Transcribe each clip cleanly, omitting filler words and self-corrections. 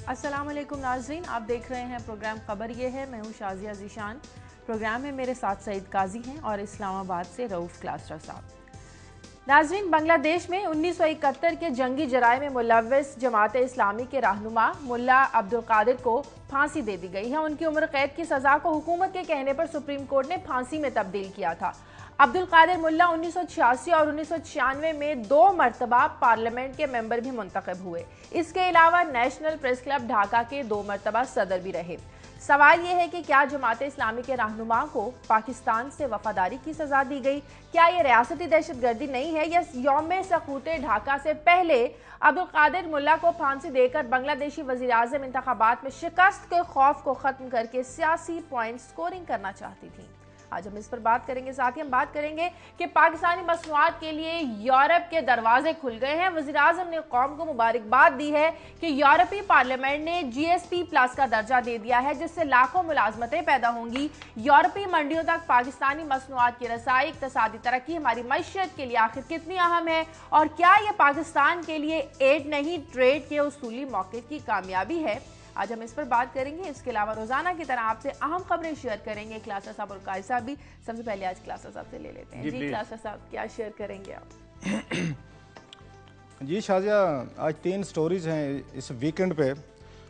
अस्सलाम वालेकुम नाज़रीन, आप देख रहे हैं प्रोग्राम खबर ये है। मैं हूँ शाजिया ज़ीशान। प्रोग्राम में मेरे साथ सईद काजी हैं और इस्लामाबाद से रऊफ़ क्लास्टर साहब। नाज़रीन, बांग्लादेश में 1971 के जंगी जराए में मुलव्वस जमात इस्लामी के रहनुमा मुल्ला अब्दुल कादिर को फांसी दे दी गई है। उनकी उम्र कैद की सज़ा को हुकूमत के कहने पर सुप्रीम कोर्ट ने फांसी में तब्दील किया था। अब्दुल कादिर मुल्ला 1986 और 1996 में 2 मरतबा पार्लियामेंट के मेंबर भी मुंतखब हुए। इसके अलावा नेशनल प्रेस क्लब ढाका के 2 मरतबा सदर भी रहे। सवाल यह है कि क्या जमात इस्लामी के रहनुमा को पाकिस्तान से वफादारी की सजा दी गई? क्या यह रियासती दहशतगर्दी नहीं है या यौम सकूत ढाका से पहले अब्दुल कादिर मुल्ला को फांसी देकर बांग्लादेशी वज़ीर आज़म इंतखाबात में शिकस्त के खौफ को खत्म करके सियासी पॉइंट स्कोरिंग करना चाहती थी? आज हम इस पर बात करेंगे। साथ ही हम बात करेंगे कि पाकिस्तानी मसनूआत के लिए यूरोप के दरवाजे खुल गए हैं। वज़ीर आज़म ने कौम को मुबारकबाद दी है कि यूरोपीय पार्लियामेंट ने GSP+ का दर्जा दे दिया है, जिससे लाखों मुलाजमतें पैदा होंगी। यूरोपीय मंडियों तक पाकिस्तानी मसनूआत की रसाई, इक़्तिसादी तरक्की हमारी मईशत के लिए आखिर कितनी अहम है और क्या यह पाकिस्तान के लिए एड नहीं ट्रेड के उसूली मौके की कामयाबी है? आज हम इस पर बात करेंगे। इसके अलावा रोजाना की तरह आपसे अहम खबरें शेयर करेंगे क्लासर साहब और कायद साहब भी। सबसे पहले आज क्लासर साहब से ले लेते हैं। जी क्लासर साहब, क्या शेयर करेंगे आप? जी शाजिया, आज 3 स्टोरीज हैं इस वीकेंड पे।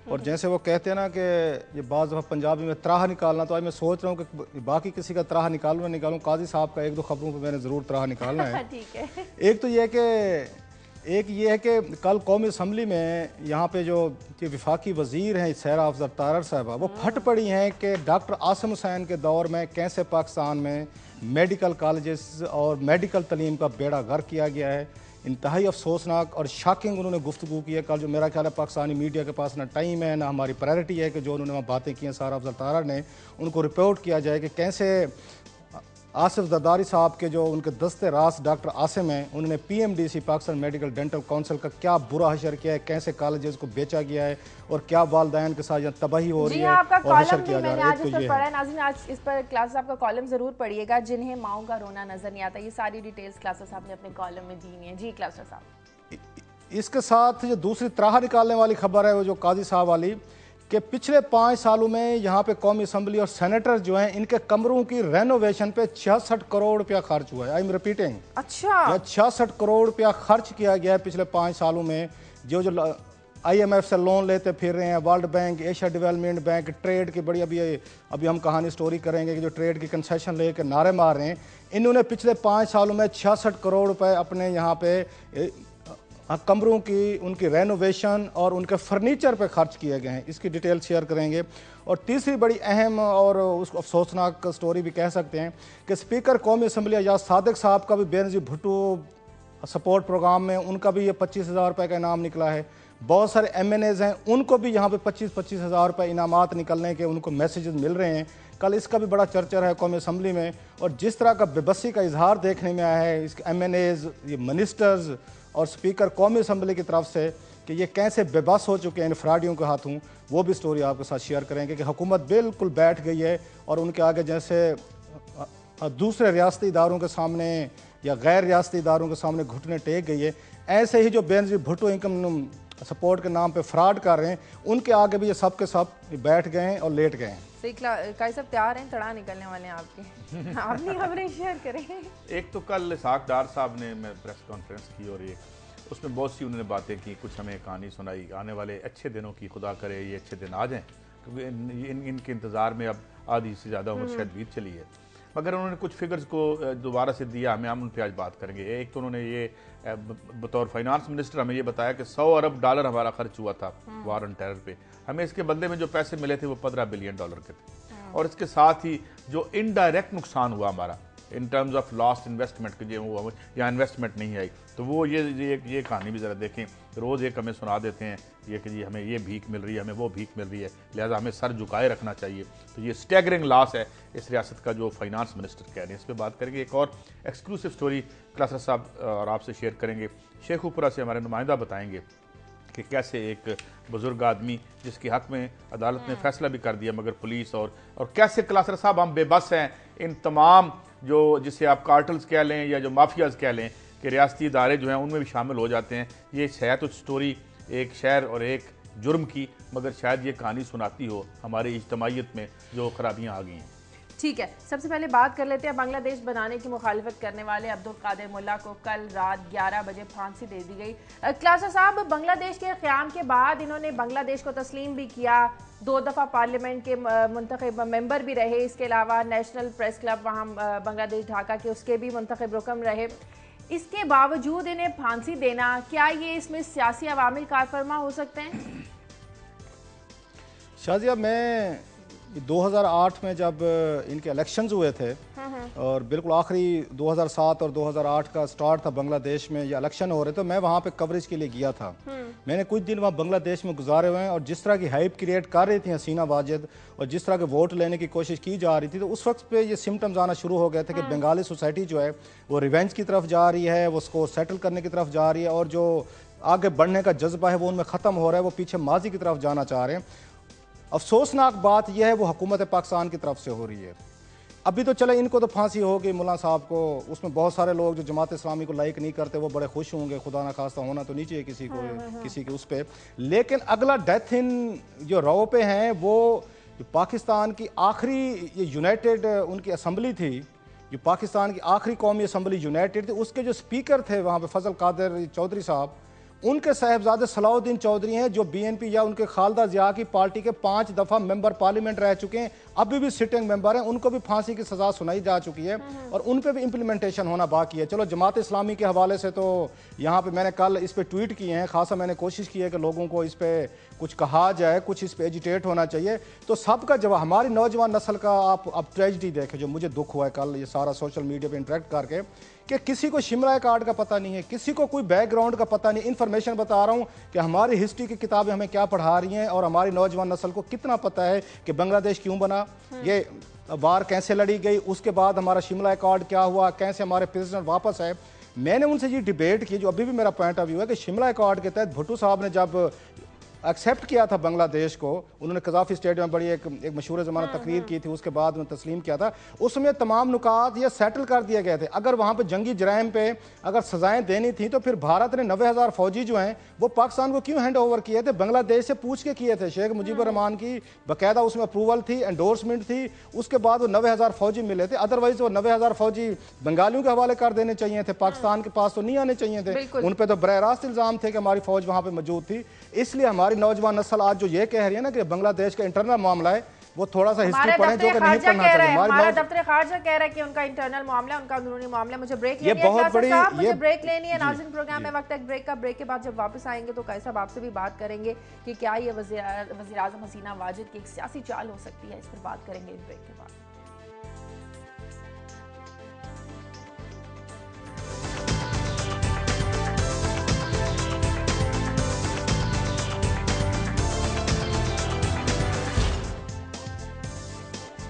और जैसे वो कहते हैं ना कि ये बाज़ दफ़ा पंजाबी में त्राह निकालना, तो आज मैं सोच रहा हूँ कि बाकी किसी का त्राह निकालूँ काजी साहब का 1-2 खबरों पर मैंने ज़रूर त्राह निकालना है। ठीक है। एक तो ये है कि कल कौमी असम्बली में यहाँ पे जो विफाकी वज़ीर हैं सैरा अफजल तारर साहबा, वो फट पड़ी हैं कि डॉक्टर आसिम हुसैन के दौर में कैसे पाकिस्तान में मेडिकल कॉलेजेस और मेडिकल तलीम का बेड़ा गर्क किया गया है। इंतहाई अफसोसनाक और शॉकिंग उन्होंने गुफ्तगू की है कल, जो मेरा ख्याल है पाकिस्तानी मीडिया के पास ना टाइम है ना हमारी प्रायोरिटी है कि जो उन्होंने वहाँ बातें की हैं सैरा अफजल तारर ने, उनको रिपोर्ट किया जाए कि कैसे आसिफ जरदारी साहब के जो उनके दस्ते रास डॉक्टर आसिम हैं, उन्होंने PMDC Pakistan medical dental council का क्या बुरा हशर किया है, कैसे कॉलेजेस को बेचा गया है और क्या वालदैन के साथ तबाही हो रही है और हशर किया जा रहा है। तो ये है नाज़रीन, आज इस पर क्लास साहब का कॉलम जरूर पढ़िएगा। जिन्हें माओ का रोना नजर नहीं आता, ये सारी डिटेल्स क्लास साहब ने अपने कॉलम में दी है। जी क्लास साहब, इसके साथ जो दूसरी त्राह निकालने वाली खबर है वो जो काजी साहब वाली, कि पिछले 5 सालों में यहाँ पे कौमी असम्बली और सेनेटर जो हैं, इनके कमरों की रेनोवेशन पे 66 करोड़ रुपया खर्च हुआ है। आई एम रिपीटिंग, अच्छा 66 करोड़ रुपया खर्च किया गया है पिछले 5 सालों में। जो IMF से लोन लेते फिर रहे हैं, world bank, Asia development bank, trade की बड़ी अभी हम कहानी स्टोरी करेंगे कि जो ट्रेड की कंसेशन लेके नारे मार रहे हैं, इन्होंने पिछले 5 सालों में 66 करोड़ रुपए अपने यहाँ पे कमरों की उनकी रेनोवेशन और उनके फर्नीचर पे खर्च किए गए हैं। इसकी डिटेल शेयर करेंगे। और तीसरी बड़ी अहम और उसको अफसोसनाक स्टोरी भी कह सकते हैं कि स्पीकर कौमी असम्बली एजाज सादिक साहब का भी बेनज़ीर भुट्टो सपोर्ट प्रोग्राम में उनका भी ये 25,000 रुपये का इनाम निकला है। बहुत सारे MNAs हैं, उनको भी यहाँ पे 25-25 हज़ार रुपये इनामात निकलने के उनको मैसेजेस मिल रहे हैं। कल इसका भी बड़ा चर्चा है कौमी असम्बली में। और जिस तरह का बेबसी का इजहार देखने में आया है इसके MNAs, ये मिनिस्टर्स और स्पीकर कौमी असम्बली की तरफ से, कि ये कैसे बेबस हो चुके हैं इन फ्राडियों के हाथों, वो भी स्टोरी आपके साथ शेयर करेंगे कि हुकूमत बिल्कुल बैठ गई है और उनके आगे जैसे दूसरे रियासती इदारों के सामने या गैर रियासती इदारों के सामने घुटने टेक गई है, ऐसे ही जो बेनज़ीर भुट्टो इनकम सपोर्ट के नाम पे फ्रॉड कर रहे हैं, उनके आगे भी ये सब के सब बैठ गए हैं और लेट गए हैं। सही काई सब तैयार हैं, तड़ा निकलने वाले हैं आपके। अपनी खबरें शेयर करें। एक तो कल इसाक डार साहब ने मैं प्रेस कॉन्फ्रेंस की और उसमें बहुत सी उन्होंने बातें की, कुछ हमें कहानी सुनाई आने वाले अच्छे दिनों की। खुदा करे ये अच्छे दिन आ जाएं, क्योंकि इनके इंतज़ार में अब आधी से ज़्यादा उम्र शायद बीत चली है। मगर उन्होंने कुछ फिगर्स को दोबारा से दिया हमें, हम उन पर आज बात करेंगे। एक तो उन्होंने ये बतौर फाइनेंस मिनिस्टर हमें ये बताया कि $100 अरब हमारा खर्च हुआ था वार ऑन टेरर पे। हमें इसके बदले में जो पैसे मिले थे वो $15 बिलियन के थे। और इसके साथ ही जो इनडायरेक्ट नुकसान हुआ हमारा in terms of lost investment के, जो वो यहाँ इन्वेस्टमेंट नहीं आई, तो वो ये कहानी भी ज़रा देखें। रोज़ एक हमें सुना देते हैं ये कि जी हमें ये भीख मिल रही है, हमें वो भीख मिल रही है, लिहाजा हमें सर झुकाए रखना चाहिए। तो ये स्टैगरिंग लॉस है इस रियासत का, जो फाइनेंस मिनिस्टर कह रहे हैं। इस पर बात करेंगे। एक और एक्सक्लूसिव स्टोरी क्लासर साहब और आपसे शेयर करेंगे। शेखुपुरा से हमारे नुमाइंदा बताएंगे कि कैसे एक बुजुर्ग आदमी जिसके हक में अदालत ने फैसला भी कर दिया, मगर पुलिस और कैसे क्लासर साहब हम बेबस हैं इन तमाम जो जिसे आप कार्टल्स कह लें या जो माफियाज कह लें कि रियासती इदारे जो हैं उनमें भी शामिल हो जाते हैं। ये है तो स्टोरी एक शहर और एक जुर्म की, मगर शायद ये कहानी सुनाती हो हमारी इज्तमाइयत में जो खराबियाँ आ गई हैं। ठीक है, सबसे पहले बात कर लेते हैं बांग्लादेश बनाने की मुखालिफत करने वाले अब्दुल कादिर मुल्ला को कल रात 11 बजे फांसी दे दी गई। क्लासा साहब, बांग्लादेश के क़याम के बाद इन्होंने बांग्लादेश को तस्लीम भी किया, 2 दफ़ा पार्लियामेंट के मुंतखब मेंबर भी रहे, इसके अलावा नेशनल प्रेस क्लब वहाँ बांग्लादेश ढाका के उसके भी मुंतखब रुकन रहे। इसके बावजूद इन्हें फांसी देना, क्या ये इसमें सियासी अवामिल कारफरमा हो सकते हैं? शाजिया, मैं 2008 में जब इनके इलेक्शंस हुए थे और बिल्कुल आखिरी 2007 और 2008 का स्टार्ट था बांग्लादेश में, ये इलेक्शन हो रहे थे, मैं वहाँ पे कवरेज के लिए गया था। मैंने कुछ दिन वहाँ बांग्लादेश में गुजारे हुए हैं और जिस तरह की हाइप क्रिएट कर रही थी हसीना वाजिद और जिस तरह के वोट लेने की कोशिश की जा रही थी, तो उस वक्त पे ये सिम्टम्स आना शुरू हो गए थे कि बंगाली सोसाइटी जो है वो रिवेंज की तरफ जा रही है, वो उसको सेटल करने की तरफ जा रही है और जो आगे बढ़ने का जज्बा है वो उनमें ख़त्म हो रहा है, वो पीछे माजी की तरफ जाना चाह रहे हैं। अफसोसनाक बात यह है वो हुकूमत पाकिस्तान की तरफ से हो रही है। अभी तो चले इनको तो फांसी हो गई मुल्ला साहब को, उसमें बहुत सारे लोग जो जमात इस्लामी को लाइक नहीं करते वो बड़े खुश होंगे, खुदा ना खास्ता होना तो नहीं चाहिए किसी को किसी के उस पर। लेकिन अगला डेथ इन जो रो पे हैं वो पाकिस्तान की आखिरी ये यूनाइटेड उनकी असम्बली थी, जो पाकिस्तान की आखिरी कौमी असम्बली यूनाइटेड थी, उसके जो स्पीकर थे वहाँ पे फजल कादिर चौधरी साहब, उनके साहबजादे सलाउद्दीन चौधरी हैं जो बीएनपी या उनके खालदा जिया की पार्टी के 5 दफ़ा मेंबर पार्लियामेंट रह चुके हैं, अभी भी सिटिंग मेंबर हैं, उनको भी फांसी की सज़ा सुनाई जा चुकी है और उन पे भी इम्प्लीमेंटेशन होना बाकी है। चलो जमात इस्लामी के हवाले से तो यहाँ पे मैंने कल इस पर ट्वीट किए हैं, खासा मैंने कोशिश की है कि लोगों को इस पर कुछ कहा जाए, कुछ इस पर एजिटेट होना चाहिए। तो सबका जवाब, हमारी नौजवान नस्ल का आप अब ट्रेजिडी देखें जो मुझे दुख हुआ है कल ये सारा सोशल मीडिया पर इंटरेक्ट करके, कि किसी को शिमला कार्ड का पता नहीं है, किसी को कोई बैकग्राउंड का पता नहीं। इन्फॉर्मेशन बता रहा हूँ कि हमारी हिस्ट्री की किताबें हमें क्या पढ़ा रही हैं और हमारी नौजवान नस्ल को कितना पता है कि बांग्लादेश क्यों बना, ये वार कैसे लड़ी गई, उसके बाद हमारा शिमला कार्ड क्या हुआ, कैसे हमारे प्रेसिडेंट वापस आए। मैंने उनसे ये डिबेट की, जो अभी भी मेरा पॉइंट ऑफ व्यू है कि शिमला कार्ड के तहत भुट्टो साहब ने जब एक्सेप्ट किया था बांग्लादेश को, उन्होंने कज़ाफ़ी स्टेडियम में बड़ी एक मशहूर ज़माना तकरीर की थी, उसके बाद उन्होंने तस्लीम किया था, उसमें तमाम नुकात ये सेटल कर दिए गए थे। अगर वहाँ पे जंगी जराइम पे अगर सज़ाएँ देनी थी तो फिर भारत ने 90,000 फ़ौजी जो हैं वो पाकिस्तान को क्यों हैंड ओवर किए थे, बांग्लादेश से पूछ के किए थे। शेख मुजीबुर रहमान की बाकायदा उसमें अप्रूवल थी, एंडोर्समेंट थी, उसके बाद वो 90,000 फ़ौजी मिले थे। अदरवाइज वो 90,000 फ़ौजी बंगालियों के हवाले कर देने चाहिए थे, पाकिस्तान के पास तो नहीं आने चाहिए थे। उन पर तो बरह रास्त इल्ज़ाम थे कि हमारी फ़ौज वहाँ पर मौजूद थी। इसलिए हमारी नौजवान नस्ल आज जो ये कह रही है ना कि बांग्लादेश का इंटरनल मामला है, वो थोड़ा सा हिस्ट्री पढ़ें जो कि नहीं पढ़ना चाहिए। हमारा दफ्तर खारजा कह रहा है कि उनका इंटरनल मामला, उनका अंदरूनी मामला। मुझे ब्रेक लेनी है, बहुत बड़ी मुझे ब्रेक लेनी है। नाज़रीन, प्रोग्राम में वक्त तक ब्रेक का, ब्रेक के बाद जब वापस आएंगे तो कैसा आपसे भी बात करेंगे कि क्या ये वज़ीर आज़म हसीना वाजिद की एक सियासी चाल हो सकती है, इस पर बात करेंगे इस ब्रेक के बाद।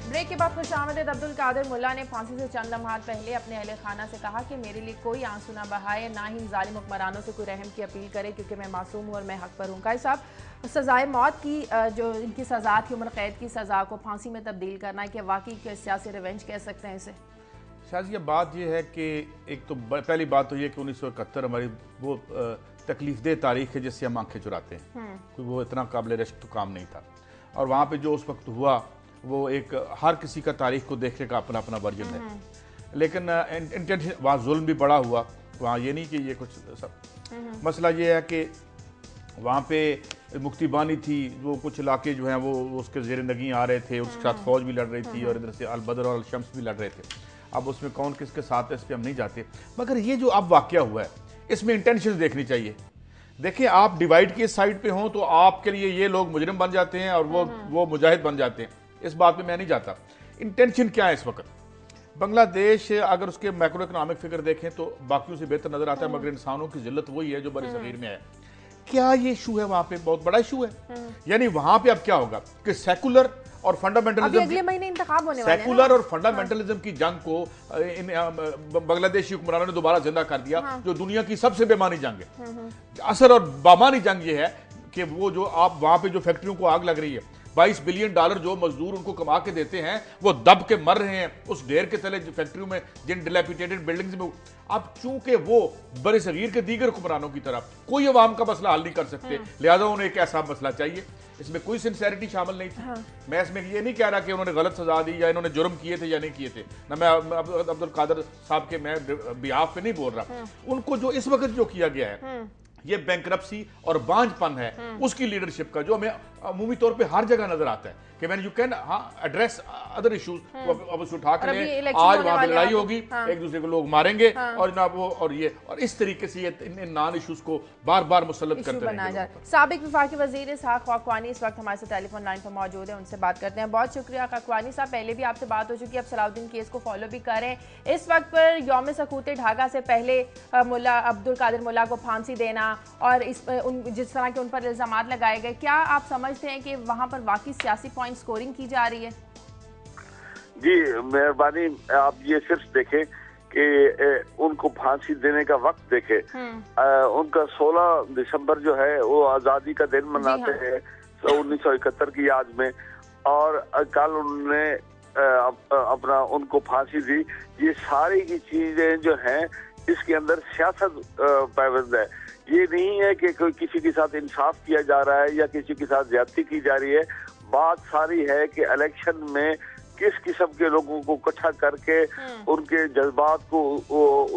ब्रेक के बाद खुशामदीद। अब्दुल कादिर मुल्ला ने फांसी से चंद लम्हात पहले अपने अहले खाना से कहा कि मेरे लिए कोई आंसू ना बहाए, ना ही जालिम हुक्मरानों से कोई रहम की अपील करे, क्योंकि मैं मासूम हूँ और मैं हक पर हूँ। काजी साहब, सज़ाए मौत की जो इनकी सज़ा थी, उम्र कैद की सज़ा को फांसी में तब्दील करना है, कि वाकई के सियासी रिवेंज कह सकते हैं इसे? शायद बात यह है कि एक तो पहली बात तो ये कि 1971 हमारी वो तकलीफदेह तारीख है जिससे हम आंखें चुराते हैं, क्योंकि वो इतना काबिल रश्क तो काम नहीं था। और वहाँ पे जो उस वक्त हुआ वो एक हर किसी का तारीख को देखने का अपना अपना वर्जन है, लेकिन इंटेंशन वहाँ जुल्म भी बड़ा हुआ। वहाँ ये नहीं कि ये कुछ सब मसला ये है कि वहाँ पे मुक्ति बानी थी, वो कुछ इलाके जो हैं वो उसके ज़ेर नगी आ रहे थे, उसके साथ फ़ौज भी लड़ रही थी और इधर से अलबदर और अलशम्स भी लड़ रहे थे। अब उसमें कौन किसके साथ है इस पर हम नहीं जाते, मगर ये जो अब वाक़या हुआ है इसमें इंटेंशन देखनी चाहिए। देखिए, आप डिवाइड की साइड पे हों तो आपके लिए ये लोग मुजरिम बन जाते हैं और वो मुजाहिद बन जाते हैं, इस बात पे मैं नहीं जाता। इंटेंशन क्या है इस वक्त? बांग्लादेश अगर उसके मैक्रो इकोनॉमिक फिगर देखें तो बाकियों से बेहतर नजर आता है, मगर इंसानों की जिल्लत वही है जो बड़े सगीर में है। क्या ये इशू है वहां पे? बहुत बड़ा इशू है। यानी वहां पे अब क्या होगा कि सेकुलर और फंडामेंटलिज्म, अगले महीने इंतखाब होने वाले हैं, सेकुलर और फंडामेंटलिज्म की जंग को बांग्लादेशी हुक्मरानों ने दोबारा जिंदा कर दिया, जो दुनिया की सबसे बेमानी जंग है। असर और बामानी जंग ये है कि वो जो आप वहां पे जो फैक्ट्रियों को आग लग रही है, 22 बिलियन डॉलर जो मजदूर उनको कमा के देते हैं वो दब के मर रहे हैं उस ढेर के तले फैक्ट्रियों में, जिन डिलैपिडेटेड बिल्डिंग्स में। अब चूंकि वो बड़े सगीर के दीगर हुक्मरानों की तरह कोई अवाम का मसला हल नहीं कर सकते, लिहाजा उन्हें एक ऐसा मसला चाहिए। इसमें कोई सिंसेरिटी शामिल नहीं थी। मैं इसमें ये नहीं कह रहा कि उन्होंने गलत सजा दी या इन्होंने जुर्म किए थे या नहीं किए थे ना, मैं अब्दुल कादर साहब के मैं बिहाफ पे नहीं बोल रहा। उनको जो इस वक्त जो किया गया है ये बैंकरप्सी और बांझपन है उसकी लीडरशिप का, जो हमें अमूमी तौर पे हर जगह नजर आता है कि मैंने you can address other issues, अब उसे उठा कर आज वहां पे लड़ाई होगी, एक दूसरे को लोग मारेंगे और जनाब वो और ये और इस तरीके से ये इन नॉन इश्यूज को बार बार मुसल्लत करते रहेंगे। साबिक वफाकी वजीर इसहाक खाकवानी इस वक्त हमारे साथ टेलीफोन लाइन पर मौजूद है, उनसे बात करते हैं। बहुत शुक्रिया खाकवानी साहब, पहले भी आपसे बात हो चुकी है, अब सलाउद्दीन केस को फॉलो भी कर रहे हैं। इस वक्त पर यौम सकूत ढाका से पहले मुल्ला अब्दुल कादिर मुल्ला को फांसी देना और जिस तरह के उन पर इल्जाम लगाए गए, क्या आप समझते हैं कि वहां पर वाकई सियासी पॉइंट स्कोरिंग की जा रही है? जी मेहरबानी, आप ये सिर्फ देखें कि उनको फांसी देने का वक्त देखें। उनका 16 दिसंबर जो है वो आज़ादी का दिन मनाते हैं 1971 की याद में, और कल उन्होंने अपना उनको फांसी दी। ये सारी की चीजें जो हैं इसके अंदर सियासत पाबंद है। ये नहीं है कि कोई किसी के साथ इंसाफ किया जा रहा है या किसी के साथ ज्यादती की जा रही है। बात सारी है कि इलेक्शन में किस किस्म के लोगों को इकट्ठा करके उनके जज्बात को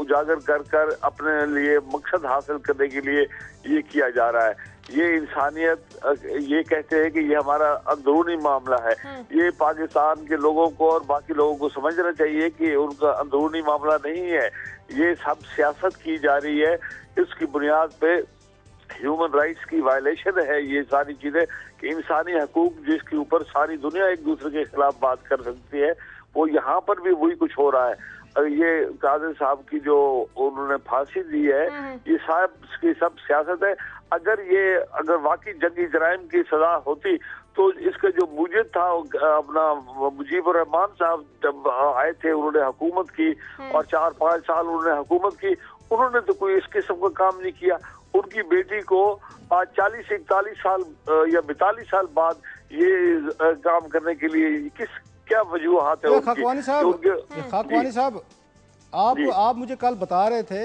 उजागर कर कर अपने लिए मकसद हासिल करने के लिए ये किया जा रहा है। ये इंसानियत, ये कहते हैं कि ये हमारा अंदरूनी मामला है। ये पाकिस्तान के लोगों को और बाकी लोगों को समझना चाहिए कि उनका अंदरूनी मामला नहीं है, ये सब सियासत की जा रही है। इसकी बुनियाद पे ह्यूमन राइट्स की वायलेशन है ये सारी चीजें, कि इंसानी हकूक जिसके ऊपर सारी दुनिया एक दूसरे के खिलाफ बात कर सकती है, वो यहाँ पर भी वही कुछ हो रहा है। ये कादिर साहब की जो उन्होंने फांसी दी है, ये सब सियासत है। अगर वाकई जंगी जराइम की सजा होती तो इसका जो मुजिब था अपना मुजीबुर रहमान साहब जब आए थे, उन्होंने हुकूमत की और 4-5 साल उन्होंने हुकूमत की, उन्होंने तो कोई इस किस्म का काम नहीं किया। उनकी बेटी को आज 40-41 साल या 42 साल बाद ये काम करने के लिए क्या वजूहात है? खाकवानी साहब, आप मुझे कल बता रहे थे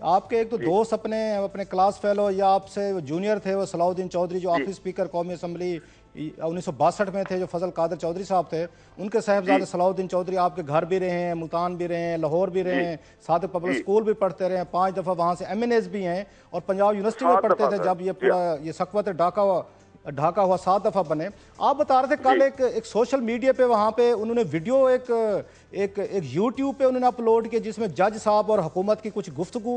आपके एक तो दोस्त अपने क्लास फेलो या आपसे जूनियर थे, वो सलाउद्दीन चौधरी जो ऑफिस स्पीकर कौमी असम्बली 1962 में थे, जो फजल कादिर चौधरी साहब थे, उनके साहबजादे सलाउद्दीन चौधरी आपके घर भी रहे हैं, मुल्तान भी रहे हैं, लाहौर भी रहे हैं, सादिक पब्लिक स्कूल भी पढ़ते रहे हैं, 5 दफ़ा वहाँ से MNAs भी हैं और पंजाब यूनिवर्सिटी में पढ़ते थे जब ये पूरा ये सकवत ढाका हुआ 7 दफ़ा बने। आप बता रहे थे कल एक सोशल मीडिया पे वहाँ पे उन्होंने वीडियो एक यूट्यूब पे उन्होंने अपलोड किया जिसमें जज साहब और हुकूमत की कुछ गुफ्तगू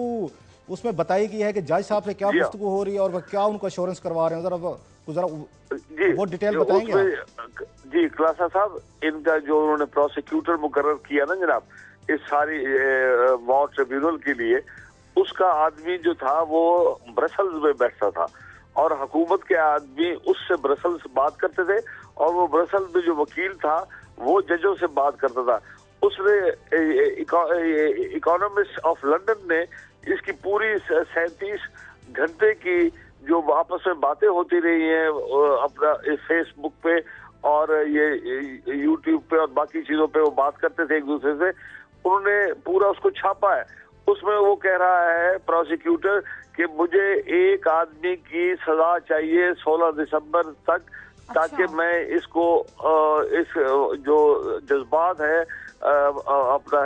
उसमें बताई गई है कि जज साहब से क्या गुफ्तगू हो रही है और वह क्या उनको एश्योरेंस करवा रहे हैं, जरा वो डिटेल बताएंगे? जी क्लासा साहब, इनका जो उन्होंने प्रोसिक्यूटर मुकर्रर किया ना जनाब इस सारी वॉर ट्रिब्यूनल के लिए, उसका आदमी जो था वो ब्रसल्स में बैठता था और हुकूमत के आदमी उससे ब्रसल्स बात करते थे और वो ब्रसल्स में जो वकील था वो जजों से बात करता था। उसने इकोनॉमिस्ट ऑफ लंदन ने इसकी पूरी 37 घंटे की जो आपस में बातें होती रही हैं अपना फेसबुक पे और ये यूट्यूब पे और बाकी चीजों पे वो बात करते थे एक दूसरे से, उन्होंने पूरा उसको छापा है। उसमें वो कह रहा है प्रोसिक्यूटर कि मुझे एक आदमी की सजा चाहिए 16 दिसंबर तक, ताकि मैं इसको इस जो जज्बात है अपना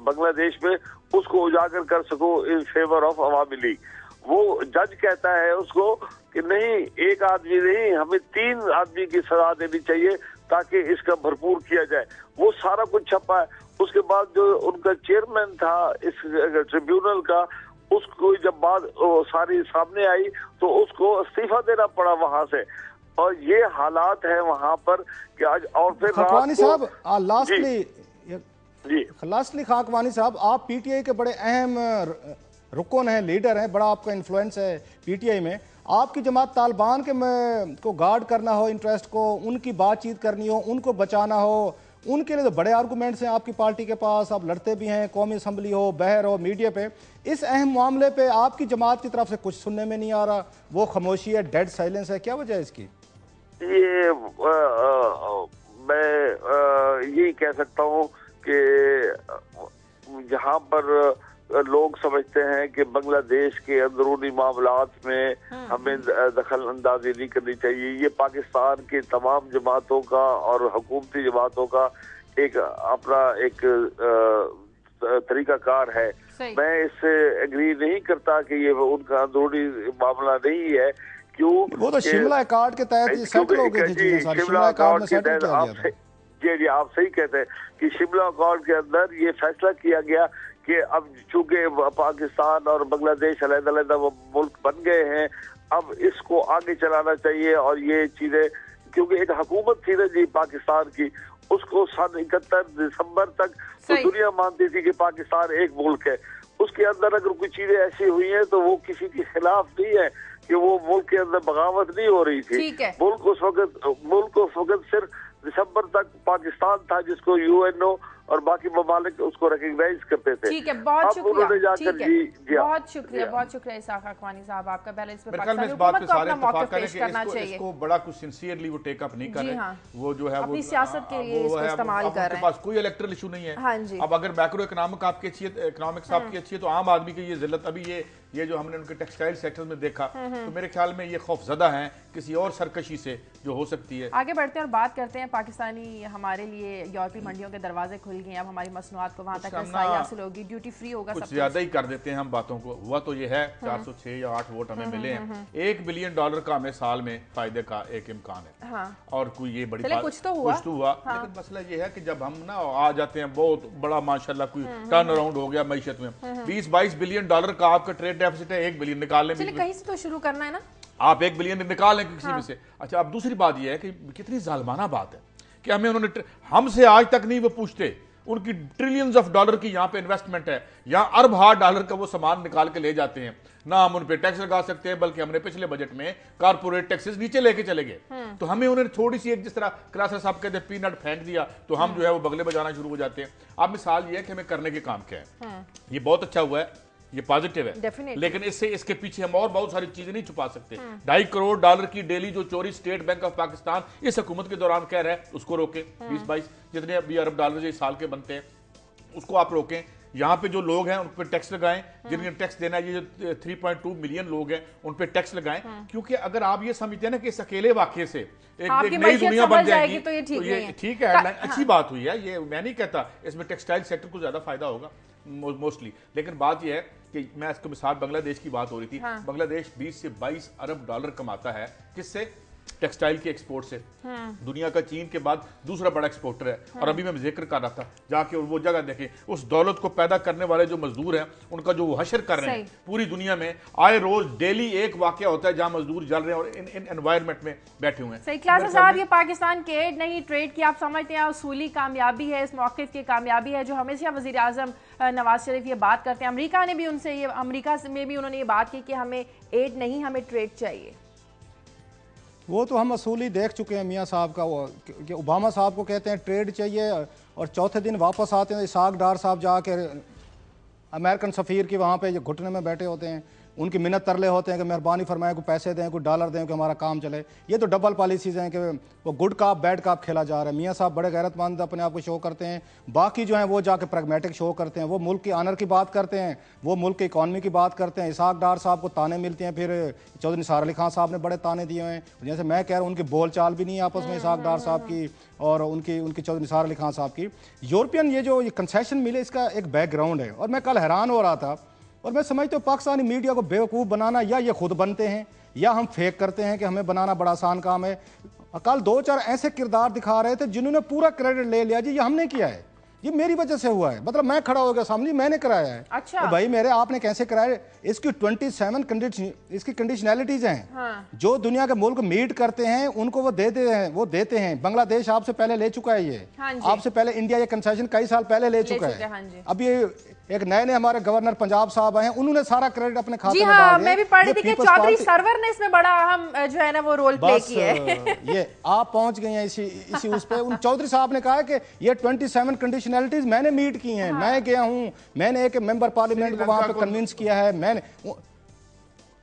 बांग्लादेश में उसको उजागर कर सकूं in favour of Awami league. वो जज कहता है उसको कि नहीं, एक आदमी नहीं, हमें 3 आदमी की सजा देनी चाहिए ताकि इसका भरपूर किया जाए। वो सारा कुछ छपा है। उसके बाद जो उनका चेयरमैन था इस ट्रिब्यूनल का, उसको जब बात सारी सामने आई तो उसको इस्तीफा देना पड़ा वहां से। और ये हालात है वहां पर कि आज और फिर खाकवानी साहब लास्टली खाकवानी साहब, आप पीटीआई के बड़े अहम रुकन हैं, लीडर हैं, बड़ा आपका इन्फ्लुएंस है पीटीआई में। आपकी जमात तालिबान के को गार्ड करना हो, इंटरेस्ट को, उनकी बातचीत करनी हो, उनको बचाना हो, उनके लिए तो बड़े आर्गूमेंट्स हैं आपकी पार्टी के पास, आप लड़ते भी हैं, कौमी असम्बली हो, बहर हो, मीडिया पे। इस अहम मामले पे आपकी जमात की तरफ से कुछ सुनने में नहीं आ रहा, वो खामोशी है, डेड साइलेंस है, क्या वजह है इसकी? ये कह सकता हूँ कि जहाँ पर लोग समझते हैं कि बांग्लादेश के अंदरूनी मामलात में हमें दखल अंदाजी नहीं करनी चाहिए, ये पाकिस्तान के तमाम जमातों का और हुकूमती जमातों का एक अपना एक तरीकाकार है। मैं इससे एग्री नहीं करता कि ये उनका अंदरूनी मामला नहीं है। क्यों? वो तो शिमला अकॉर्ड के तहत सेटल हो गई थी, शिमला अकॉर्ड के तहत जी आप सही कहते हैं कि शिमला अकॉर्ड के अंदर ये फैसला किया गया कि अब चूंकि पाकिस्तान और बांग्लादेश अलग-अलग मुल्क बन गए हैं, अब इसको आगे चलाना चाहिए। और ये चीजें, क्योंकि एक हुकूमत थी ना जी पाकिस्तान की, उसको सन 31 दिसंबर तक तो दुनिया मानती थी कि पाकिस्तान एक मुल्क है। उसके अंदर अगर कोई चीजें ऐसी हुई हैं तो वो किसी के खिलाफ नहीं है कि वो मुल्क के अंदर बगावत नहीं हो रही थी। मुल्क उस वक्त सिर्फ दिसंबर तक पाकिस्तान था जिसको यूएनओ और बाकी ममालिक उसको रिकॉग्नाइज करते थे। ठीक है, बहुत शुक्रिया। बहुत शुक्रिया इसाक अखवानी साहब आपका। पहले इस पे पाकिस्तान हुकूमत को अपना मौक़िफ़ पेश करना चाहिए। इसको बड़ा कुछ सिंसियरली वो टेक अप नहीं कर रहे, वो जो है अपनी सियासत के लिए इसको इस्तेमाल कर रहे हैं। पास कोई इलेक्टरल इशू नहीं है। हाँ जी। अब अगर मैक्रो इकोनॉमिक आपकी अच्छी है, इकोनॉमिक्स आपकी अच्छी है, तो आम आदमी की ये जिल्लत अभी ये जो हमने उनके टेक्सटाइल सेक्टर में देखा, तो मेरे ख्याल में ये खौफजदा है किसी और सरकशी से जो हो सकती है। आगे बढ़ते हैं और बात करते हैं पाकिस्तानी हमारे लिए यूरोपीय मंडियों के दरवाजे खुल गए, अब हमारी मसनूआत को वहां तक रसाई हासिल होगी, ड्यूटी फ्री होगा। कुछ ज्यादा ही कर देते हैं हम बातों को। हुआ तो ये है 406 या 8 वोट हमें मिले हैं, $1 बिलियन का हमें साल में फायदे का एक इम्कान है। हाँ। और कोई ये बड़ी बात कुछ तो हुआ। हाँ। लेकिन मसला ये है कि जब हम ना आ जाते हैं बहुत बड़ा माशाल्लाह कोई टर्न अराउंड हो गया मैशत में, $20-22 बिलियन का आपका ट्रेड डेफिसिट है, $1 बिलियन निकालने में कहीं से तो शुरू करना है ना, आप $1 बिलियन निकालें किसी में से। अच्छा, अब दूसरी बात यह है कि कितनी जालमाना बात है कि हमें उन्होंने हमसे आज तक नहीं वो पूछते, उनकी ट्रिलियंस ऑफ डॉलर की यहाँ पे इन्वेस्टमेंट है, यहाँ अरब $1 का वो सामान निकाल के ले जाते हैं, ना हम उन पे टैक्स लगा सकते हैं, बल्कि हमने पिछले बजट में कारपोरेट टैक्सेस नीचे लेके चले गए। तो हमें उन्होंने थोड़ी सी एक जिस तरह क्लासर साहब कहते हैं पीनट फेंक दिया, तो हम जो है वो बगले बजाना शुरू हो जाते हैं। अब मिसाल ये है कि हमें करने के काम क्या है, ये बहुत अच्छा हुआ है, ये पॉजिटिव है, लेकिन इसके पीछे हम और बहुत सारी चीजें नहीं छुपा सकते। $2.5 करोड़ की डेली जो चोरी स्टेट बैंक ऑफ पाकिस्तान इस हुकूमत के दौरान कह रहा है, उसको रोके। 20-22 जितने अभी अरब डॉलर इस साल के बनते हैं उसको आप रोकें। यहाँ पे जो लोग हैं उन पर टैक्स लगाएं, जिन्हें टैक्स देना है, ये जो 3.2 मिलियन लोग हैं उन पर टैक्स लगाएं। क्योंकि अगर आप ये समझते हैं ना कि इस अकेले वाक्य से एक नई दुनिया बन जाएगी, तो ये ठीक है, अच्छी बात हुई है, ये मैं नहीं कहता इसमें टेक्सटाइल सेक्टर को ज्यादा फायदा होगा मोस्टली। लेकिन बात यह है कि मैं इसको मिसाल बांग्लादेश की बात हो रही थी, बांग्लादेश 20 से 22 अरब डॉलर कमाता है, किससे? टेक्सटाइल के एक्सपोर्ट से। दुनिया का चीन के बाद दूसरा बड़ा एक्सपोर्टर है। और अभी मैं जिक्र कर रहा था, जाके वो जगह देखें, उस दौलत को पैदा करने वाले जो मजदूर हैं उनका जो वो हशर कर रहे हैं पूरी दुनिया में, आए रोज डेली एक वाकया होता है जहां मजदूर जल रहे हैं और इन एनवायरनमेंट में बैठे हुए हैं। सही क्लास साहब, ये पाकिस्तान के एड नहीं ट्रेड की आप समझते हैं उसूली कामयाबी है, इस मौक़िफ़ की कामयाबी है जो हमेशा वज़ीर आज़म नवाज शरीफ ये बात करते हैं। अमेरिका ने भी उनसे ये, अमेरिका में भी उन्होंने ये बात की कि हमें एड नहीं, हमें ट्रेड चाहिए। वो तो हम असूली देख चुके हैं मियाँ साहब का, वो कि ओबामा साहब को कहते हैं ट्रेड चाहिए और चौथे दिन वापस आते हैं इसाक डार साहब जाके अमेरिकन सफ़ीर की वहाँ पे जो घुटने में बैठे होते हैं, उनकी मिन्नत तरले होते हैं कि मेहरबानी फरमाएं, कोई पैसे दें, कोई डॉलर दें कि हमारा काम चले। ये तो डबल पॉलिसीज़ हैं कि वो गुड काप बैड काप खेला जा रहा है। मियाँ साहब बड़े गैरतमंद अपने आप को शो करते हैं, बाकी जो हैं वो जाके प्रैग्मेटिक शो करते हैं, वो मुल्क की ऑनर की बात करते हैं, वो मुल्क की इकॉनमी की बात करते हैं। इसाक डार साहब को ताने मिलते हैं, फिर चौधरी निसार अली खान साहब ने बड़े ताने दिए हैं। जैसे मैं कह रहा हूँ उनकी बोल चाल भी नहीं है आपस में इसाक डार साहब की और उनकी चौधरी निसार अली खान साहब की। यूरोपियन ये जो कंसेशन मिले, इसका एक बैकग्राउंड है। और मैं कल हैरान हो रहा था, और मैं समझता हूँ पाकिस्तानी मीडिया को बेवकूफ़ बनाना या ये खुद बनते हैं या हम फेक करते हैं कि हमें बनाना बड़ा आसान काम है। कल 2-4 ऐसे किरदार दिखा रहे थे जिन्होंने पूरा क्रेडिट ले लिया, जी ये हमने किया है, ये मेरी वजह से हुआ है, मतलब मैं खड़ा हो गया सामने, मैंने कराया है। अच्छा। तो भाई मेरे आपने कैसे कराया? इसकी 27 इसकी कंडीशनैलिटीज हैं। हाँ। जो दुनिया के मुल्क मीट करते हैं उनको वो देते हैं। बांग्लादेश आपसे पहले ले चुका है ये। हाँ, आपसे पहले इंडिया ये कंसेशन कई साल पहले ले चुका है। हाँ, अब ये एक नए हमारे गवर्नर पंजाब साहब आए हैं, उन्होंने सारा क्रेडिट अपने खाते में डाल दिया। मैं भी पढ़ रही थी कि चौधरी सरवर ने इसमें बड़ा अहम जो है ना वो रोल प्ले किया है। ये आप पहुंच गए हैं इसी उस पे। उन चौधरी साहब ने कहा कि ये 27 कंडीशनैलिटीज मैंने मीट की हैं। मैं गया हूं, मैंने एक मेंबर पार्लियामेंट को वहां पे कन्विंस किया है, मैंने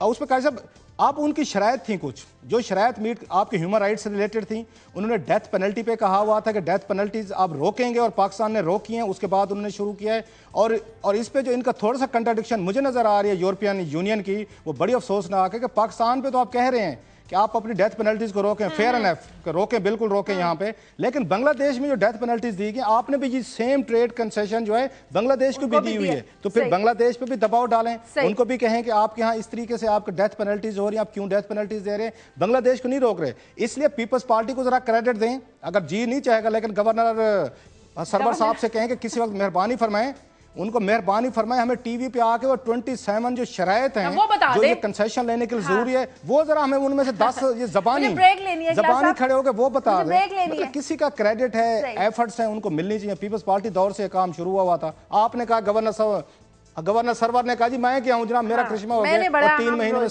उस पर कहा साहब आप उनकी शराइत थी कुछ जो शराइत मीट आपके ह्यूमन राइट्स से रिलेटेड थी। उन्होंने डेथ पेनल्टी पे कहा हुआ था कि डेथ पेनल्टीज आप रोकेंगे और पाकिस्तान ने रोकी हैं, उसके बाद उन्होंने शुरू किया है। और इस पे जो इनका थोड़ा सा कंट्राडिक्शन मुझे नज़र आ रही है यूरोपियन यूनियन की, वो बड़ी अफसोसनाक है कि पाकिस्तान पे तो आप कह रहे हैं कि आप अपनी डेथ पेनल्टीज को रोकें, फेयर एनफ रोकें, बिल्कुल रोकें यहाँ पे, लेकिन बांग्लादेश में जो डेथ पेनल्टीज दी गई आपने भी ये सेम ट्रेड कंसेशन जो है बांग्लादेश को भी दी हुई है, तो फिर बांग्लादेश पे भी दबाव डालें, उनको भी कहें कि आपके यहाँ इस तरीके से आपको डेथ पेनल्टीज हो रही है, आप क्यों डेथ पेनल्टीज दे रहे हैं, बांग्लादेश को नहीं रोक रहे। इसलिए पीपल्स पार्टी को जरा क्रेडिट दें, अगर जी नहीं चाहेगा, लेकिन गवर्नर सरवर साहब से कहें कि किसी वक्त मेहरबानी फरमाएं, उनको मेहरबानी फरमाए हमें टीवी पे आके वो 27 जो शरायत हैं जो ये कंसेशन लेने के लिए जरूरी है, वो जरा हमें उनमें से 10 ये जबानी खड़े हो गए वो बता दें। मतलब किसी का क्रेडिट है, एफर्ट्स हैं, उनको मिलनी चाहिए। पीपल्स पार्टी दौर से काम शुरू हुआ था। आपने कहा गवर्नर सरवर ने कहा जी मैं क्या हूं जनाब, मेरा करिश्मा हो गया और 3 महीने में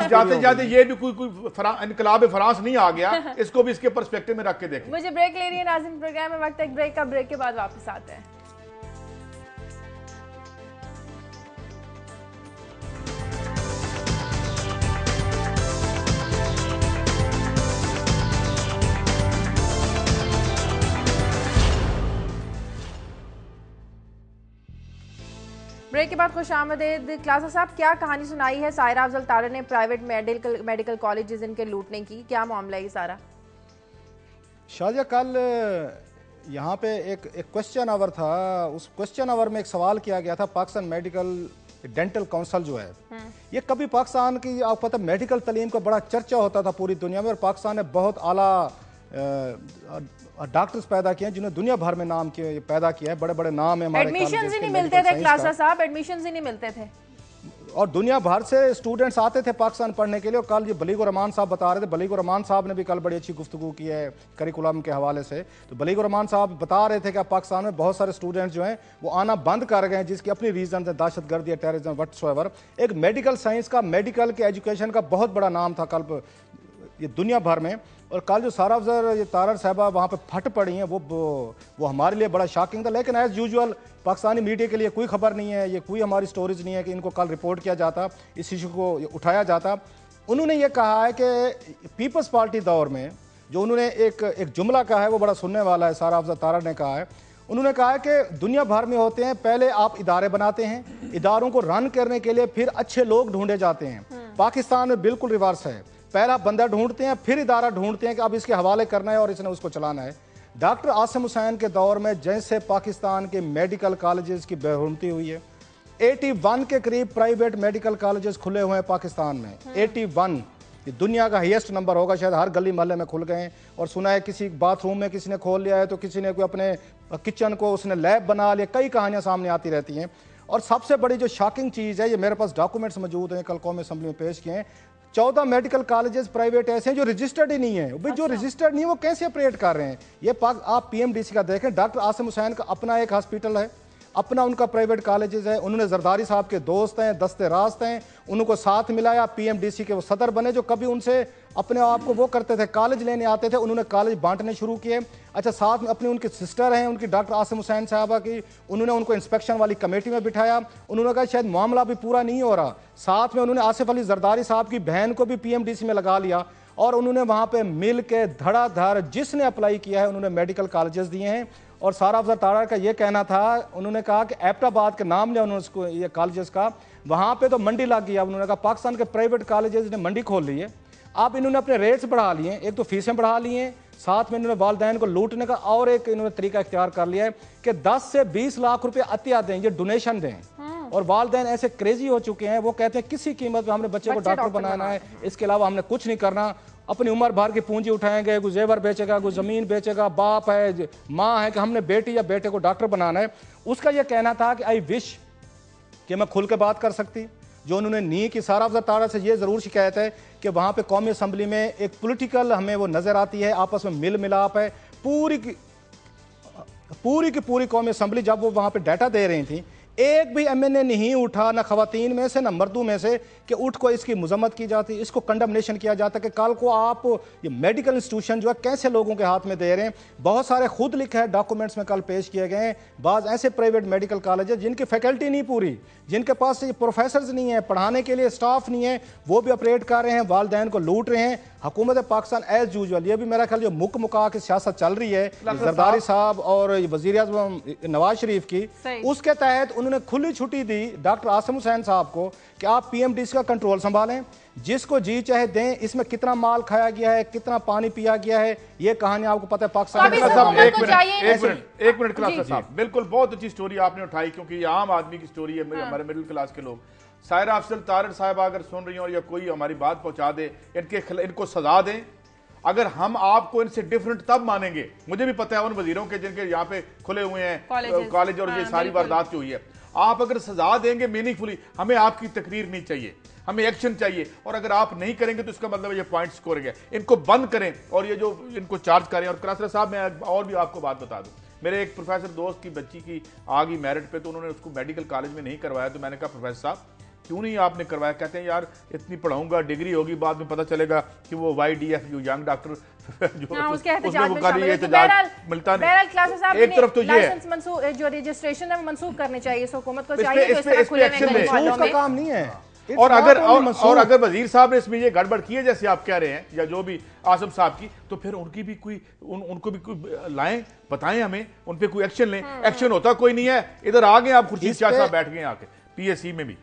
जाते जाते ये भी कोई इनकलाब फ्रांस नहीं आ गया, इसको भी इसके पर्सपेक्टिव में रख के देखें। मुझे ब्रेक लेनी है नाज़रीन, प्रोग्राम में वक्त एक ब्रेक का, ब्रेक के बाद वापस आते हैं। ब्रेक के बाद खुशामदीद। क्लासा साहब, क्या कहानी सुनाई है सायरा अफजल तारा ने प्राइवेट मेडिकल कॉलेजेस इनके लूटने की, क्या मामला है ये सारा? शाजिया, कल यहाँ पे एक क्वेश्चन आवर था, उस क्वेश्चन आवर में एक सवाल किया गया था पाकिस्तान मेडिकल डेंटल काउंसिल जो है, ये कभी पाकिस्तान की आपको पता मेडिकल तालीम का बड़ा चर्चा होता था पूरी दुनिया में, और पाकिस्तान ने बहुत आला डॉक्टर्स पैदा किए हैं जिन्होंने दुनिया भर में नाम पैदा किया है, बड़े बड़े नाम है हमारे। एडमिशंस ही नहीं मिलते थे क्लासा साहब, एडमिशंस ही नहीं मिलते थे, और दुनिया भर से स्टूडेंट्स आते थे पाकिस्तान पढ़ने के लिए। और कल ये बलीगुर रहमान साहब बता रहे थे, बलीगुर रहमान साहब ने भी कल बड़ी अच्छी गुफ्तगू की है करिकुलम के हवाले से। तो बलीगुर रहमान साहब बता रहे थे कि पाकिस्तान में बहुत सारे स्टूडेंट्स जो हैं वो आना बंद कर गए हैं, जिसकी अपनी रीजन है, दहशतगर्दी, टेररिज्म, व्हाटसोएवर। एक मेडिकल साइंस का, मेडिकल के एजुकेशन का बहुत बड़ा नाम था कल ये दुनिया भर में। और कल जो सारा अफजर ये तारर साहबा वहाँ पे फट पड़ी हैं, वो हमारे लिए बड़ा शॉकिंग था। लेकिन एज यूजुअल पाकिस्तानी मीडिया के लिए कोई खबर नहीं है, ये कोई हमारी स्टोरीज नहीं है कि इनको कल रिपोर्ट किया जाता, इस इशू को उठाया जाता। उन्होंने ये कहा है कि पीपल्स पार्टी दौर में जो उन्होंने एक जुमला कहा है वो बड़ा सुनने वाला है, सारा अफजर तारर ने कहा है। उन्होंने कहा है कि दुनिया भर में होते हैं, पहले आप इदारे बनाते हैं, इदारों को रन करने के लिए फिर अच्छे लोग ढूंढे जाते हैं। पाकिस्तान में बिल्कुल रिवर्स है, पहला बंदा ढूंढते हैं, फिर इदारा ढूंढते हैं कि अब इसके हवाले करना है और इसने उसको चलाना है। डॉक्टर आसिम हुसैन के दौर में जैसे पाकिस्तान के मेडिकल कॉलेजेस की बेहुरमती हुई है, 81 के करीब प्राइवेट मेडिकल कॉलेजेस खुले हुए हैं पाकिस्तान में। 81 ये दुनिया का हाईएस्ट नंबर होगा, शायद हर गली मोहल्ले में खुल गए हैं। और सुना है किसी बाथरूम में किसी ने खोल लिया है, तो किसी ने कोई अपने किचन को उसने लैब बना लिया, कई कहानियां सामने आती रहती हैं। और सबसे बड़ी जो शॉकिंग चीज़ है, ये मेरे पास डॉक्यूमेंट्स मौजूद हैं, कल कौमी असेंबली में पेश किए हैं, 14 मेडिकल कॉलेजेस प्राइवेट ऐसे हैं जो रजिस्टर्ड ही नहीं है। भाई जो रजिस्टर्ड नहीं है वो कैसे ऑपरेट कर रहे हैं? ये आप पीएमडीसी का देखें, डॉक्टर आसिम हुसैन का अपना एक हॉस्पिटल है, अपना उनका प्राइवेट कॉलेजेस है। उन्होंने जरदारी साहब के दोस्त हैं, दस्ते रास्त हैं, उनको साथ मिलाया, पीएमडीसी के वो सदर बने, जो कभी उनसे अपने आप को वो करते थे, कॉलेज लेने आते थे, उन्होंने कॉलेज बांटने शुरू किए। अच्छा, साथ में अपनी उनकी सिस्टर हैं उनकी डॉक्टर आसिम हुसैन साहबा की, उन्होंने उनको इंस्पेक्शन वाली कमेटी में बिठाया। उन्होंने कहा शायद मामला भी पूरा नहीं हो रहा, साथ में उन्होंने आसिफ अली जरदारी साहब की बहन को भी पीएमडीसी में लगा लिया, और उन्होंने वहाँ पे मिल के धड़ाधड़ जिसने अप्लाई किया है उन्होंने मेडिकल कॉलेजेस दिए हैं। और सारा अफजर तारा का ये कहना था, उन्होंने कहा कि एबटाबाद के नाम लिया उन्होंने उसको, ये कॉलेजेस का, वहाँ पे तो मंडी लग गया। उन्होंने कहा पाकिस्तान के प्राइवेट कॉलेजेस ने मंडी खोल ली है। अब इन्होंने अपने रेट्स बढ़ा लिए, एक तो फीसें बढ़ा ली हैं, साथ में इन्होंने वालदैन को लूटने का और एक इन्होंने तरीका इख्तियार कर लिया है कि 10 से 20 लाख रुपए अतिया दें, ये डोनेशन दें। और वालदैन ऐसे क्रेजी हो चुके हैं, वो कहते हैं किसी कीमत पे हमने बच्चे को डॉक्टर बनाना है, इसके अलावा हमने कुछ नहीं करना। अपनी उम्र भर की पूंजी उठाएंगे, कोई जेवर बेचेगा, कोई जमीन बेचेगा, बाप है माँ है कि हमने बेटी या बेटे को डॉक्टर बनाना है। उसका यह कहना था कि आई विश कि मैं खुल के बात कर सकती, जो उन्होंने नी की। सारा अफजर तारा से ये जरूर शिकायत है कि वहाँ पे कौमी असम्बली में एक पॉलिटिकल हमें वो नजर आती है, आपस में मिल मिलाप है। पूरी की पूरी कौमी असम्बली जब वो वहाँ पे डाटा दे रही थी एक भी MNA नहीं उठा, ना खवातीन में से ना मर्दों में से, कि उठ को इसकी मजम्मत की जाती, इसको कंडमनेशन किया जाता कि कल को आप ये मेडिकल इंस्टीट्यूशन जो है कैसे लोगों के हाथ में दे रहे हैं। बहुत सारे खुद लिखे हैं डॉक्यूमेंट्स में कल पेश किए गए हैं। बाज़ ऐसे प्राइवेट मेडिकल कॉलेज है जिनकी फैकल्टी नहीं पूरी, जिनके पास प्रोफेसर्स नहीं है, पढ़ाने के लिए स्टाफ नहीं है, वो भी ऑपरेट कर रहे हैं, वालदैन को लूट रहे हैं। हुकूमत पाकिस्तान एज यूजुअल, ये भी मेरा ख्याल जो मुका की सियासत चल रही है जरदारी साहब और वज़ीर आज़म नवाज शरीफ की, उसके तहत उन्होंने खुली छुट्टी दी डॉक्टर आसिम हुसैन साहब को कि आप PMDC का कंट्रोल संभालें, जिसको जी चाहे दें। इसमें कितना माल खाया गया है, कितना पानी पिया गया है, ये कहानी आपको पता है पाकिस्तान। एक मिनट क्लास साहब, बिल्कुल बहुत अच्छी स्टोरी आपने उठाई, क्योंकि ये आम आदमी की स्टोरी है, हमारे मिडिल क्लास के लोग। सायरा अफजल तारड़ साहबा अगर सुन रही हो या कोई हमारी बात पहुंचा दे, इनको सजा दें। अगर हम आपको इनसे डिफरेंट तब मानेंगे, मुझे भी पता है उन वजीरों के जिनके यहाँ पे खुले हुए हैं कॉलेज और ये सारी वारदात जो हुई है, आप अगर सजा देंगे मीनिंगफुली, हमें आपकी तकरीर नहीं चाहिए, हमें एक्शन चाहिए। और अगर आप नहीं करेंगे तो इसका मतलब ये पॉइंट स्कोरिंग है, इनको बंद करें और ये जो इनको चार्ज करें। और क्लासर साहब, मैं और भी आपको बात बता दूं, मेरे एक प्रोफेसर दोस्त की बच्ची की आ गई मेरिट पे, तो उन्होंने उसको मेडिकल कॉलेज में नहीं करवाया। तो मैंने कहा प्रोफेसर साहब क्यों नहीं आपने करवाया? कहते हैं यार इतनी पढ़ाऊंगा, डिग्री होगी, बाद में पता चलेगा कि वो YDF जो यंग डॉक्टर उसमें वो कर रही है, एहतजाज मिलता नहीं। एक तरफ तो ये है जो रजिस्ट्रेशन है वो मंसूख करने चाहिए, हुकूमत को इस चाहिए पे एक्शन ले, उसका काम नहीं है। और अगर वजीर साहब ने इसमें ये गड़बड़ की है जैसे आप कह रहे हैं, या जो भी आसिम साहब की, तो फिर उनकी भी कोई उनको भी कोई लाएं, बताएं हमें, उन पे कोई एक्शन लें। एक्शन होता कोई नहीं है। इधर आ गए आप, खुर्शीद शाह साहब बैठ गए आके PSC में भी।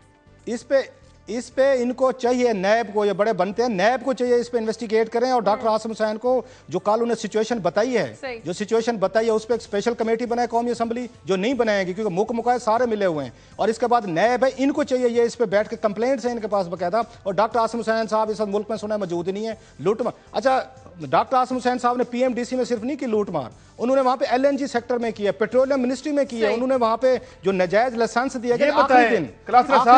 इस पे इनको चाहिए, नैब को, ये बड़े बनते हैं, नैब को चाहिए इस पे इन्वेस्टिगेट करें। और डॉक्टर आसिम हुसैन को जो कल उन्हें सिचुएशन बताई है, जो सिचुएशन बताई है, उस पर एक स्पेशल कमेटी बनाए कौमी असेंबली, जो नहीं बनाएगी क्योंकि मुकाए सारे मिले हुए हैं। और इसके बाद नैब है, इनको चाहिए ये इस पे बैठ के कंप्लेंट्स हैं इनके पास बकायदा। और डॉक्टर आसिम हुसैन साहब इस मुल्क में सुना मौजूद ही नहीं है। लूटमार, अच्छा डॉक्टर आसिम हुसैन साहब ने PMDC में सिर्फ नहीं की लूटमार, उन्होंने वहां पे LNG सेक्टर में किया, पेट्रोलियम मिनिस्ट्री में किया, उन्होंने वहां पे जो नाजायज लाइसेंस दिया गया आखिरी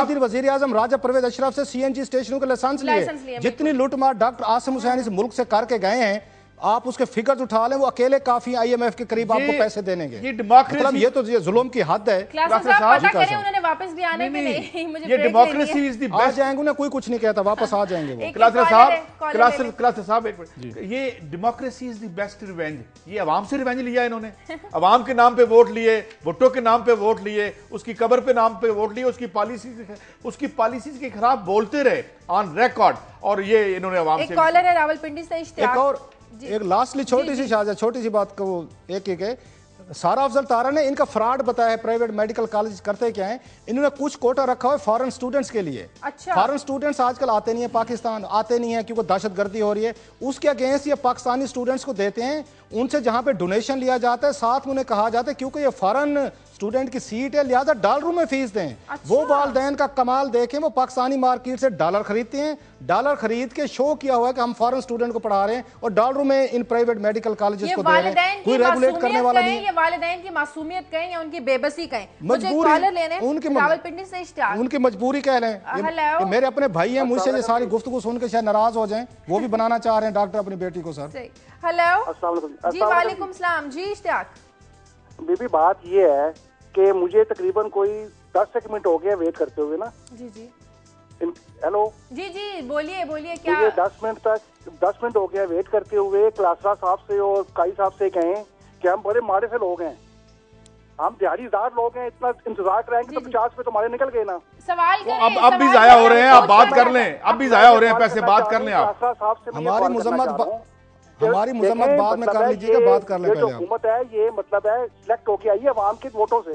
दिन वजीर आजम राजा परवेज अशरफ से CNG स्टेशनों के लाइसेंस लिए। जितनी लूटमार डॉक्टर आसिम हुसैन इस मुल्क से करके गए हैं, आप उसके फिगर्स उठा लें, वो अकेले काफी IMF के करीब आपको पैसे देने के। ये डेमोक्रेसी, ये तो जुल्म की हद है। उन्होंने वापस भी आने में नहीं, मुझे ये डेमोक्रेसी इज द बेस्ट। आ जाएंगे ना, कोई कुछ नहीं कहता, वापस आ जाएंगे वो। क्लासर साहब एक मिनट, ये democracy is the best revenge. ये अवाम से रिवेंज लिया इन्होंने, अवाम के नाम पे वोट लिए, भुट्टो के नाम पे वोट लिए, उसकी कब्र पे नाम पे वोट लिए, उसकी पॉलिसीज के खिलाफ बोलते रहे ऑन रिकॉर्ड, और ये इन्होंने अवाम से। कॉलर है रावलपिंडी से इश्तियाक। एक लास्टली छोटी सी बात को एक है, सारा अफजल तारा ने इनका फ्रॉड बताया है। प्राइवेट मेडिकल कॉलेज करते क्या है, इन्होंने कुछ कोटा रखा हुआ है फॉरेन स्टूडेंट्स के लिए। अच्छा। फॉरेन स्टूडेंट्स आजकल आते नहीं है पाकिस्तान, आते नहीं है क्योंकि दहशतगर्दी हो रही है, उसके अगेंस्ट ये पाकिस्तानी स्टूडेंट्स को देते हैं, उनसे जहां पे डोनेशन लिया जाता है, साथ में उन्हें कहा जाता है क्योंकि ये फॉरेन स्टूडेंट की सीट है लिहाजा डॉलरों में फीस दें। अच्छा। वो वालदैन का कमाल देखें, वो पाकिस्तानी मार्केट से डॉलर खरीदते हैं, डॉलर खरीद के शो किया हुआ है कि हम फॉरेन स्टूडेंट को पढ़ा रहे हैं, और डॉलरों में इन प्राइवेट मेडिकल कॉलेजेस को दे रहे हैं। कोई रेगुलेट करने वाला नहीं है। ये वालिदैन की मासूमियत कहें या उनकी बेबसी कहें, मजबूरी, उनकी मजबूरी कह लें। मेरे अपने भाई हैं, मुझसे ये सारी गुफ्तगू सुन के शायद नाराज हो जाएं, वो भी बनाना चाह रहे हैं डॉक्टर अपनी बेटी को। सर हेलो जी, वालेकुम सलाम जी इश्तियाक। बीबी बात ये है कि मुझे तकरीबन कोई 10 मिनट हो गया वेट करते हुए ना। जी हेलो जी बोलिए क्या। मुझे 10 मिनट हो गया वेट करते हुए। क्लासरा साहब से और काई साहब से कहें कि हम बड़े माड़े से लोग हैं, हम दिहाड़ीदार लोग हैं, इतना इंतजार कराएंगे तो 50 पे तुम्हारे निकल गए ना। सवाल अब भी जाया हो रहे हैं, आप बात कर लें, अब भी जाया हो रहे हैं पैसे, बात कर लें आप। हमारी मुजम्मत बाद में कर लीजिएगा, बात कर लें। जो हुकूमत है ये मतलब है सिलेक्ट होके आई है अवाम के वोटों से,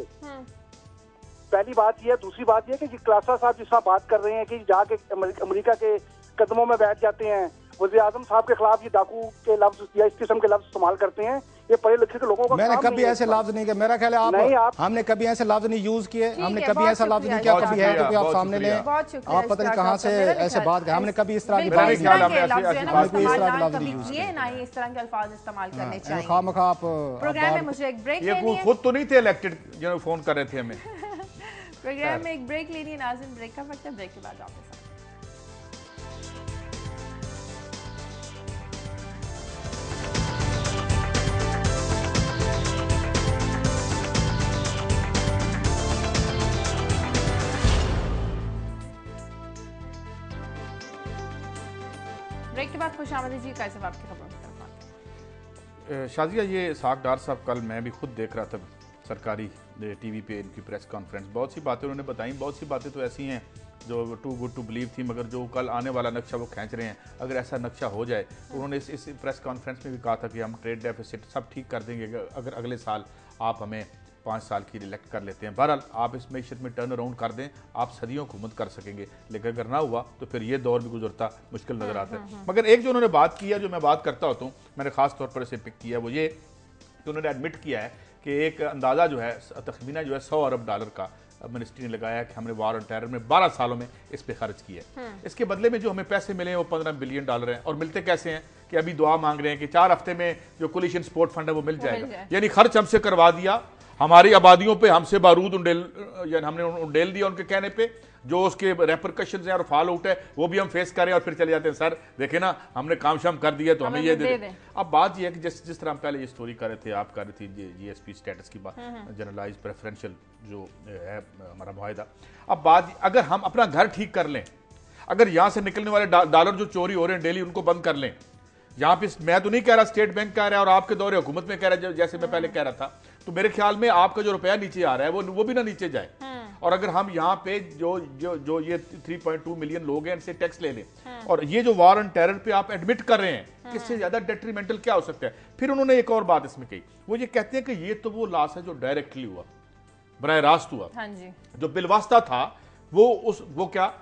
पहली बात ये है। दूसरी बात ये कि क्लासा साहब जिस बात कर रहे हैं कि जाके अमेरिका के कदमों में बैठ जाते हैं, वज़ीर आज़म साहब के खिलाफ ये डाकू के लफ्ज या इस किस्म के लफ्ज इस्तेमाल करते हैं, ये पढ़े लिखे के लोगों का। मैंने कभी ऐसे लफ्ज नहीं किया, मेरा ख्याल है हमने कभी ऐसे लफ्ज नहीं यूज किए, हमने कभी ऐसा लफ्ज नहीं किया। कभी है तो आप सामने लें, आप पता नहीं कहाँ से ऐसे बात, हमने कभी इस तरह की बात इस तरह के अल्फाज इस्तेमाल करने चाहिए। खामखा आप प्रोग्राम में मुझे एक ब्रेक लेनी है। खुद तो नहीं थे इलेक्टेड जो फोन कर रहे थे हमें। प्रोग्राम में एक ब्रेक लेनी है नाज़रीन, ब्रेक का वक्त है, ब्रेक के बाद वापस खुशामदी जी, कैसे आपकी खबरों की तरफ आते हैं? शाजिया, ये साग डार साहब कल मैं भी खुद देख रहा था सरकारी टीवी पे इनकी प्रेस कॉन्फ्रेंस, बहुत सी बातें उन्होंने बताई, बहुत सी बातें तो ऐसी हैं जो टू गुड टू बिलीव थी, मगर जो कल आने वाला नक्शा वो खींच रहे हैं, अगर ऐसा नक्शा हो जाए तो उन्होंने इस प्रेस कॉन्फ्रेंस में भी कहा था कि हम ट्रेड डेफिसिट सब ठीक कर देंगे अगर अगले साल आप हमें 5 साल की रिलेक्ट कर लेते हैं। बहरहाल आप इस मैशत में टर्न अराउंड कर दें, आप सदियों हुकूमत कर सकेंगे, लेकिन अगर ना हुआ तो फिर ये दौर भी गुजरता मुश्किल नजर आता है। मगर एक जो उन्होंने बात की है, जो मैं बात करता होता हूँ, मैंने खास तौर पर इसे पिक किया, वो ये कि उन्होंने एडमिट किया है कि एक अंदाज़ा जो है, तखमीना जो है $100 अरब का मिनिस्ट्री ने लगाया कि हमने वार ऑन टेरर में 12 सालों में इस पे खर्च किया है। इसके बदले में जो हमें पैसे मिले हैं वो $15 बिलियन हैं, और मिलते कैसे हैं कि अभी दुआ मांग रहे हैं कि 4 हफ्ते में जो कोलिशन सपोर्ट फंड है वो मिल जाएगा। यानी खर्च हमसे करवा दिया, हमारी आबादियों पे हमसे बारूद हमने उंडेल दिया उनके कहने पे, जो उसके रेपरकशंस हैं और फॉल आउट है वो भी हम फेस करें, और फिर चले जाते हैं सर देखे ना हमने काम शाम कर दिया तो हमें ये दे दें। अब बात ये है कि जिस तरह हम पहले ये स्टोरी कर रहे थे, आप कर रही थी जीएसपी स्टेटस की बात, जनरलाइज प्रेफरेंशियल जो है हमारा मुआहदा। अब बात, अगर हम अपना घर ठीक कर लें, अगर यहाँ से निकलने वाले डॉलर जो चोरी हो रहे हैं डेली उनको बंद कर लें, यहाँ पे मैं तो नहीं कह रहा, स्टेट बैंक कह रहा है और आपके दौरे हुकूमत में कह रहा है, जैसे मैं पहले कह रहा था, तो मेरे ख्याल में आपका जो रुपया नीचे आ रहा है वो भी ना नीचे जाए। और अगर हम यहाँ पे जो ये 3.2 मिलियन लोग हैं इनसे टैक्स ले लें, और ये जो वार ऑन टेरर पे आप एडमिट कर रहे हैं, किससे ज्यादा डेट्रीमेंटल क्या हो सकता है। फिर उन्होंने एक और बात इसमें कही, वो ये कहते हैं कि ये तो वो लॉस है जो डायरेक्टली हुआ, बराह रास्त हुआ। हाँ जी। जो बिलवास्ता था वो क्या,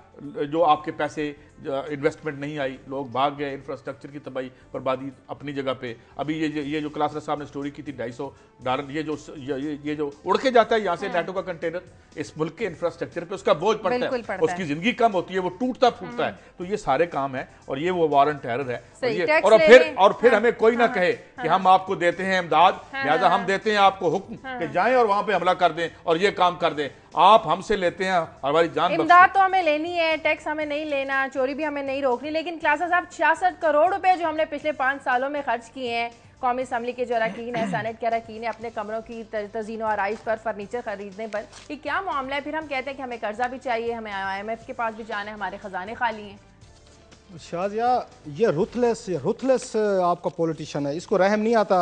जो आपके पैसे इन्वेस्टमेंट नहीं आई, लोग भाग गए, इंफ्रास्ट्रक्चर की तबाही बर्बादी अपनी जगह पे। अभी ये जो क्लासर साहब ने स्टोरी की थी $250, ये जो उड़ के जाता है यहाँ से नेटो का कंटेनर, इस मुल्क के इंफ्रास्ट्रक्चर पे उसका बोझ पड़ता है, उसकी जिंदगी कम होती है, वो टूटता फूटता है। तो ये सारे काम है, और ये वो वार ऑन टेरर है। और फिर हमें कोई ना कहे कि हम आपको देते हैं इमदाद, लिहाजा हम देते हैं आपको हुक्म कि जाएं और वहां पे हमला कर दें और ये काम कर दें। आप हमसे लेते हैं हमारी जान, इमदाद तो हमें लेनी है, टैक्स हमें नहीं लेना, चोरी भी हमें नहीं रोकनी। लेकिन क्लासा साहब 66 करोड़ रुपए जो हमने पिछले 5 सालों में खर्च किए हैं, कौमी असम्बली के जो अरकान है, सेनेट के अरकान है, अपने कमरों की तज़ीन और आराइश पर, फर्नीचर खरीदने पर, ये क्या मामला है? फिर हम कहते हैं कि हमें कर्जा भी चाहिए, हमें IMF के पास भी जाना है, हमारे खजाने खाली हैं। शाजिया, ये रुथलेस आपका पॉलिटिशियन है, इसको रहम नहीं आता।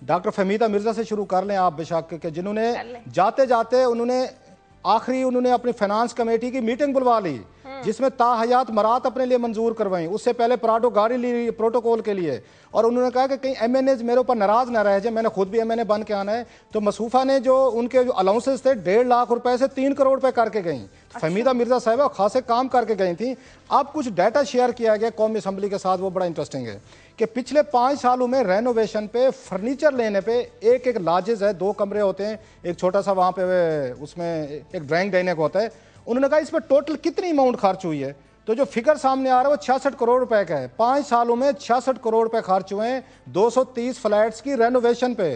डॉक्टर फहमीदा मिर्जा से शुरू कर लें आप बेशक, के जिन्होंने जाते जाते उन्होंने अपनी फाइनेंस कमेटी की मीटिंग बुलवा ली, जिसमें ताहयात मरात अपने लिए मंजूर करवाई। उससे पहले पराडो गाड़ी ली प्रोटोकॉल के लिए, और उन्होंने कहा कि कहीं MNAs मेरे ऊपर नाराज ना रह जाए, मैंने खुद भी MNA बन के आना है। तो मसूफा ने जो उनके जो अलाउंसेस थे 1.5 लाख रुपए से 3 करोड़ रुपए करके गई। फहमीदा मिर्जा साहिबा खासे काम करके गई थी। अब कुछ डाटा शेयर किया गया कौमी असम्बली के साथ, वो बड़ा इंटरेस्टिंग है कि पिछले 5 सालों में रेनोवेशन पे, फर्नीचर लेने पे, एक लॉजेस है, 2 कमरे होते हैं, एक छोटा सा वहाँ पे उसमें एक ड्राइंग डाइनिंग होता है। उन्होंने कहा इस पर टोटल कितनी अमाउंट खर्च हुई है, तो जो फिगर सामने आ रहा है वो 66 करोड़ रुपए का है। 5 सालों में 66 करोड़ रुपए खर्च हुए हैं 230 फ्लैट्स की रेनोवेशन पे।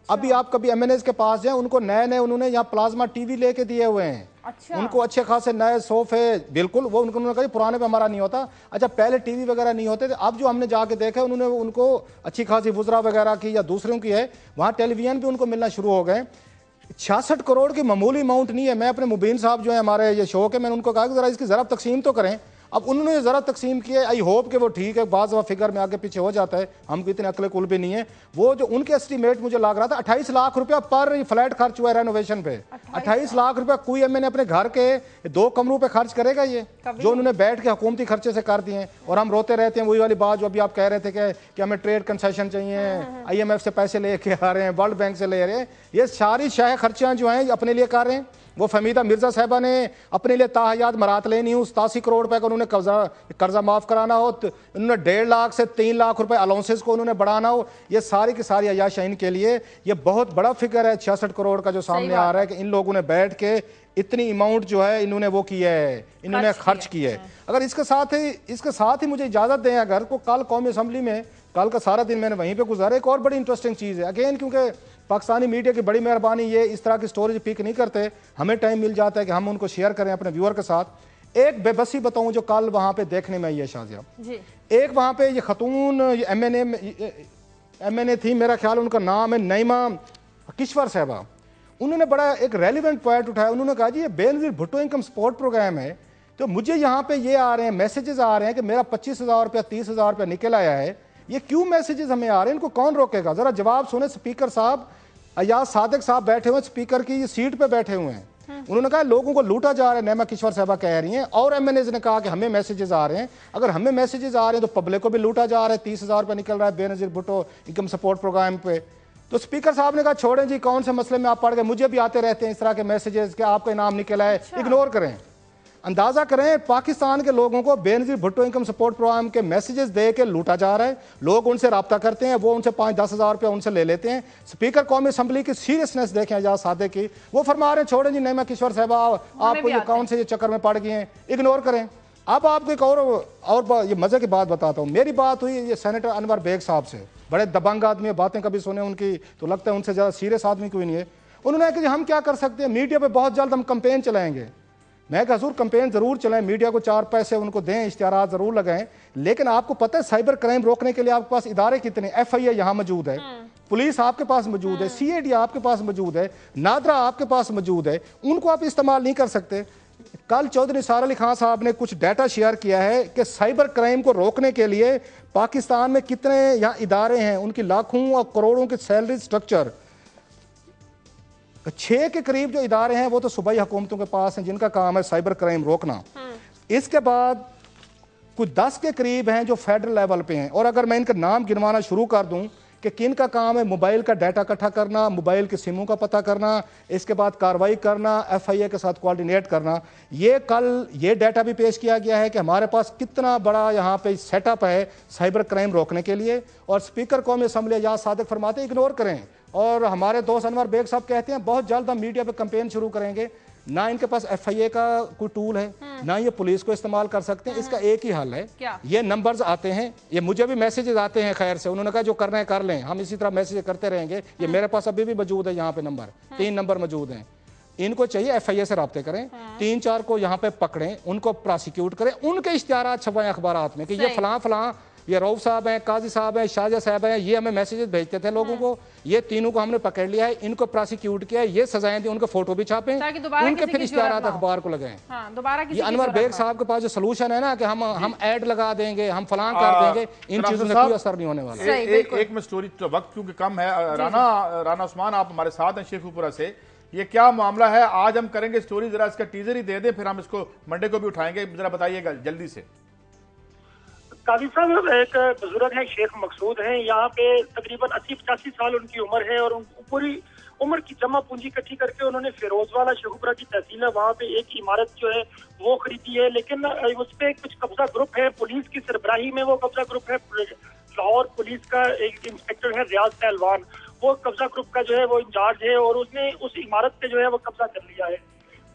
अभी आप कभी MNAs के पास जाए, उनको नए उन्होंने यहाँ प्लाज्मा TV लेके दिए हुए हैं। अच्छा। उनको अच्छे खासे नए सोफे, बिल्कुल वो उन्होंने कहा पुराने पे हमारा नहीं होता। अच्छा, पहले TV वगैरह नहीं होते थे, अब जो हमने जाके देखा उन्होंने उनको अच्छी खासी वुज़रा वगैरह की या दूसरों की है, वहाँ टेलीविजन भी उनको मिलना शुरू हो गए। 66 करोड़ की मामूली अमाउंट नहीं है। मैं अपने मुबीन साहब जो है हमारे ये शो के, मैंने उनको कहा कि जरा इसकी जरा तकसीम तो करें। अब उन्होंने ज़रा तकसीम की है, आई होप कि वो ठीक है, बाज़ फिगर में आगे पीछे हो जाता है, हमको इतने अकल कुल भी नहीं है। वो जो उनके एस्टीमेट मुझे लग रहा था 28 लाख रुपया पर फ्लैट खर्च हुआ है रेनोवेशन पे। 28 लाख रुपया कोई MNA अपने घर के 2 कमरों पे खर्च करेगा? ये जो उन्होंने बैठ के हुकूमती खर्चे से कर दिए हैं। और हम रोते रहते हैं, वही वाली बात जो अभी आप कह रहे थे कि हमें ट्रेड कंसेशन चाहिए, IMF से पैसे लेके आ रहे हैं, वर्ल्ड बैंक से ले रहे हैं। ये सारी शाह खर्चियाँ जो हैं अपने लिए कर रहे हैं। वो फहमीदा मिर्जा साहिबा ने अपने लिए ताहयात मरात लेनी हो, 87 करोड़ रुपए का उन्होंने कर्जा माफ कराना हो, तो उन्होंने 1.5 लाख से 3 लाख रुपए अलाउंसेस को उन्होंने बढ़ाना हो। ये सारी की सारी अयाशाइन के लिए ये बहुत बड़ा फिगर है 66 करोड़ का जो सामने आ रहा है कि इन लोगों ने बैठ के इतनी अमाउंट जो है इन्होंने वो की है, इन्होंने खर्च की है। अगर इसके साथ ही मुझे इजाजत दें, अगर को कल कौमी असम्बली में, कल का सारा दिन मैंने वहीं पे गुजारा। एक और बड़ी इंटरेस्टिंग चीज़ है, अगेन क्योंकि पाकिस्तानी मीडिया की बड़ी मेहरबानी, ये इस तरह की स्टोरेज पिक नहीं करते, हमें टाइम मिल जाता है कि हम उनको शेयर करें अपने व्यूअर के साथ। एक बेबसी बताऊं जो कल वहां पे देखने में आई है शाजिया। एक वहां पे ये खतून MNA थी, मेरा ख्याल उनका नाम है नईमा किश्वर साहबा। उन्होंने बड़ा एक रेलिवेंट पॉइंट उठाया। उन्होंने कहा जी ये Benazir Bhutto income support programme है, तो मुझे यहाँ पे ये आ रहे हैं, मैसेजेस आ रहे हैं कि मेरा 25,000 रुपया 30,000 रुपया निकल आया है। ये क्यों मैसेजेस हमें आ रहे हैं, इनको कौन रोकेगा? जरा जवाब सुने। स्पीकर साहब अयाज सादिक साहब बैठे हुए, स्पीकर की सीट पे बैठे हुए हैं। उन्होंने कहा लोगों को लूटा जा रहा है, नैमा किश्वर साहबा कह रही हैं, और एमएनएज ने कहा कि हमें मैसेजेस आ रहे हैं। अगर हमें मैसेजेस आ रहे हैं तो पब्लिक को भी लूटा जा रहा है। 30,000 रुपया निकल रहा है Benazir Bhutto income support programme पे। तो स्पीकर साहब ने कहा छोड़ें जी, कौन से मसले में आप पढ़ गए, मुझे भी आते रहते हैं इस तरह के मैसेजेस कि आपका इनाम निकला है। इग्नोर करें, अंदाजा करें पाकिस्तान के लोगों को Benazir Bhutto income support programme के मैसेजेस दे के लूटा जा रहा है। लोग उनसे रब्ता करते हैं, वो उनसे 5-10 हज़ार रुपया उनसे ले लेते हैं। स्पीकर कौमी असम्बली की सीरियसनेस देखें एजाज सादिक की, वो फरमा रहे हैं छोड़ें जी नैमा किश्वर साहबा आपको ये कौन से ये चक्कर में पड़ गए हैं, इग्नोर करें। अब आपको एक और ये मजे की बात बताता हूँ। मेरी बात हुई ये सेनेटर अनवर बेग साहब से, बड़े दबंग आदमी, बातें कभी सुने उनकी तो लगता है उनसे ज़्यादा सीरियस आदमी कोई नहीं है। उन्होंने कहा कि हम क्या कर सकते हैं, मीडिया पे बहुत जल्द हम कैंपेन चलाएंगे। मैं कहा हजूर कैंपेन जरूर चलाएं, मीडिया को 4 पैसे उनको दें, इश्तिहारात जरूर लगाएं, लेकिन आपको पता है साइबर क्राइम रोकने के लिए आपके पास इदारे कितने? FIA यहाँ मौजूद है, पुलिस आपके पास मौजूद है, CID आपके पास मौजूद है, नादरा आपके पास मौजूद है, उनको आप इस्तेमाल नहीं कर सकते। कल चौधरी निसार अली खान साहब ने कुछ डाटा शेयर किया है कि साइबर क्राइम को रोकने के लिए पाकिस्तान में कितने यहाँ इदारे हैं, उनकी लाखों और करोड़ों की सैलरी स्ट्रक्चर, 6 के करीब जो इदारे हैं वो तो सूबाई हुकूमतों के पास हैं जिनका काम है साइबर क्राइम रोकना। इसके बाद कुछ 10 के करीब हैं जो फेडरल लेवल पे हैं, और अगर मैं इनका नाम गिनवाना शुरू कर दूं कि किन का काम है, मोबाइल का डाटा इकट्ठा करना, मोबाइल के सिमों का पता करना, इसके बाद कार्रवाई करना, FIA के साथ कोऑर्डिनेट करना। ये कल ये डाटा भी पेश किया गया है कि हमारे पास कितना बड़ा यहाँ पे सेटअप है साइबर क्राइम रोकने के लिए। और स्पीकर कौमी असम्बली एजाज सादिक फरमाते इग्नोर करें, और हमारे दोस्त अनवर बेग साहब कहते हैं बहुत जल्द हम मीडिया पे कैंपेन शुरू करेंगे। ना इनके पास FIA का कोई टूल है, ना ये पुलिस को इस्तेमाल कर सकते हैं। इसका एक ही हल है, ये नंबर्स आते हैं, ये मुझे भी मैसेजेस आते हैं खैर से, उन्होंने कहा जो करना है कर लें, हम इसी तरह मैसेज करते रहेंगे। ये मेरे पास अभी भी मौजूद है, यहाँ पे नंबर 3 नंबर मौजूद हैं। इनको चाहिए FIA से रब्ते करें, 3-4 को यहाँ पे पकड़ें, उनको प्रोसिक्यूट करें, उनके इश्तिहारात छपवाएं अखबार में कि ये फलां फलां, ये रऊफ साहब हैं, काजी साहब हैं, शाहजहा साहब हैं, ये हमें मैसेजेस भेजते थे लोगों को, ये तीनों को हमने पकड़ लिया है, इनको प्रोसिक्यूट किया है, ये सजाएं दी, उनके फोटो भी छापें, उनके फिर इश्तिहारात अखबार को लगाएं। ये अनवर बेग साहब के पास जो सलूशन है ना कि हम ऐड लगा देंगे, हम फलां कर देंगे, इन चीजों से कोई असर नहीं होने वाला। एक में स्टोरी, तो वक्त क्योंकि कम है, राना उस्मान आप हमारे साथ हैं शेखुपुरा से, ये क्या मामला है? आज हम करेंगे स्टोरी, जरा इसका टीजर ही दे दें, फिर हम इसको मंडे को भी उठाएंगे, जरा बताइएगा जल्दी से। काजी साहब एक बुजुर्ग है, शेख मकसूद हैं, यहाँ पे तकरीबन 80-85 साल उनकी उम्र है, और पूरी उम्र की जमा पूंजी इकट्ठी करके उन्होंने फिरोजवाला शेखुपुरा की तहसील है वहाँ पे एक इमारत जो है वो खरीदी है। लेकिन उस पर कुछ कब्जा ग्रुप है, पुलिस की सरबराही में वो कब्जा ग्रुप है। लाहौर पुलिस का एक इंस्पेक्टर है रियाज पहलवान, वो कब्जा ग्रुप का जो है वो इंचार्ज है, और उसने उस इमारत पे जो है वो कब्जा कर लिया है।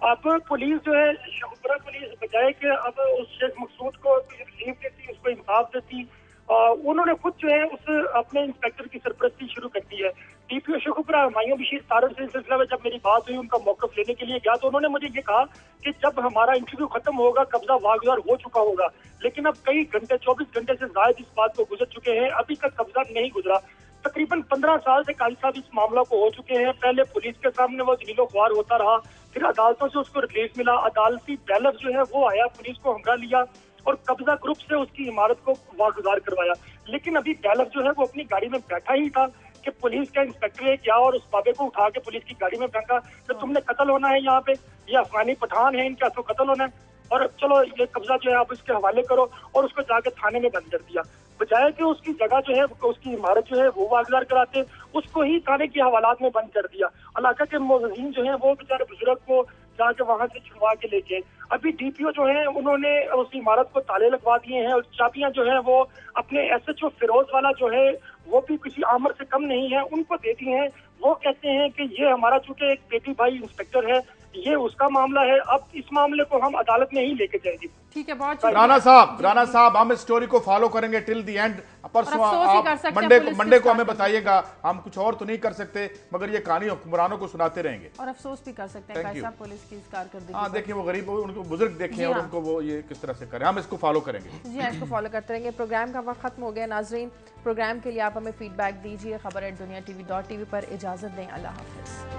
अब पुलिस जो है शेखुपुरा पुलिस बजाय कि अब उस शेख मकसूद को रिलीफ देती, उसको इंसाफ देती, उन्होंने खुद जो है उस अपने इंस्पेक्टर की सरपरस्ती शुरू कर दी है। DPO शेखुपुरा हुमायूं बशीर तारड़ से इस सिलसिले में जब मेरी बात हुई, उनका मौक़िफ़ लेने के लिए गया, तो उन्होंने मुझे ये कहा कि जब हमारा इंटरव्यू खत्म होगा कब्जा वागुजार हो चुका होगा, लेकिन अब कई घंटे 24 घंटे से ज्यादा इस बात को गुजर चुके हैं, अभी तक कब्जा नहीं गुजरा। तकरीबन 15 साल से काजी साहब इस मामला को हो चुके हैं। पहले पुलिस के सामने वो जलीलो ख्वार होता रहा, फिर अदालतों से उसको रिलीफ मिला, अदालती बैलर जो है वो आया, पुलिस को हमरा लिया और कब्जा ग्रुप से उसकी इमारत को वागुजार करवाया। लेकिन अभी बैलर जो है वो अपनी गाड़ी में बैठा ही था कि पुलिस का इंस्पेक्टर है क्या, और उस बाबे को उठा के पुलिस की गाड़ी में फेंका कि तुमने कत्ल होना है, यहाँ पे ये अफगानी पठान है, इनके हाथों कत्ल होना है, और चलो ये कब्जा जो है आप इसके हवाले करो, और उसको जाके थाने में बंद कर दिया। बजाय कि उसकी जगह जो है उसकी इमारत जो है वो वागुजार कराते, उसको ही थाने की हवालात में बंद कर दिया। इलाका के मुअज़्ज़िन जो है वो बेचारे बुजुर्ग को जाके वहां से छुड़वा के लेके, अभी DPO जो है उन्होंने उस इमारत को ताले लगवा दिए हैं, और चाबियां जो है वो अपने SHO फिरोजवाला जो है वो भी किसी आमर से कम नहीं है, उनको दे दी हैं। वो कहते हैं कि ये हमारा चूंकि एक बेटी भाई इंस्पेक्टर है, ये उसका मामला है, अब इस मामले को हम अदालत में ही लेके जाएंगे। ठीक है, बहुत राना साहब हम इस स्टोरी को फॉलो करेंगे टिल दी एंड। परसों आप मंडे को हमें बताइएगा, हम कुछ और तो नहीं कर सकते मगर ये कहानी हुक्मरानों को सुनाते रहेंगे, और अफसोस भी कर सकते हैं कैसा पुलिस की इस कारकर्दगी। हाँ देखिए वो गरीब उनको बुजुर्ग देखें और उनको वो ये किस तरह से करें, हम इसको फॉलो करेंगे। जी हाँ, इसको फॉलो करते रहेंगे। प्रोग्राम का वक्त खत्म हो गया नाजरीन, प्रोग्राम के लिए आप हमें फीडबैक दीजिए। खबर@दुनिया TV.tv पर इजाजत दें, अल्लाह हाफिज।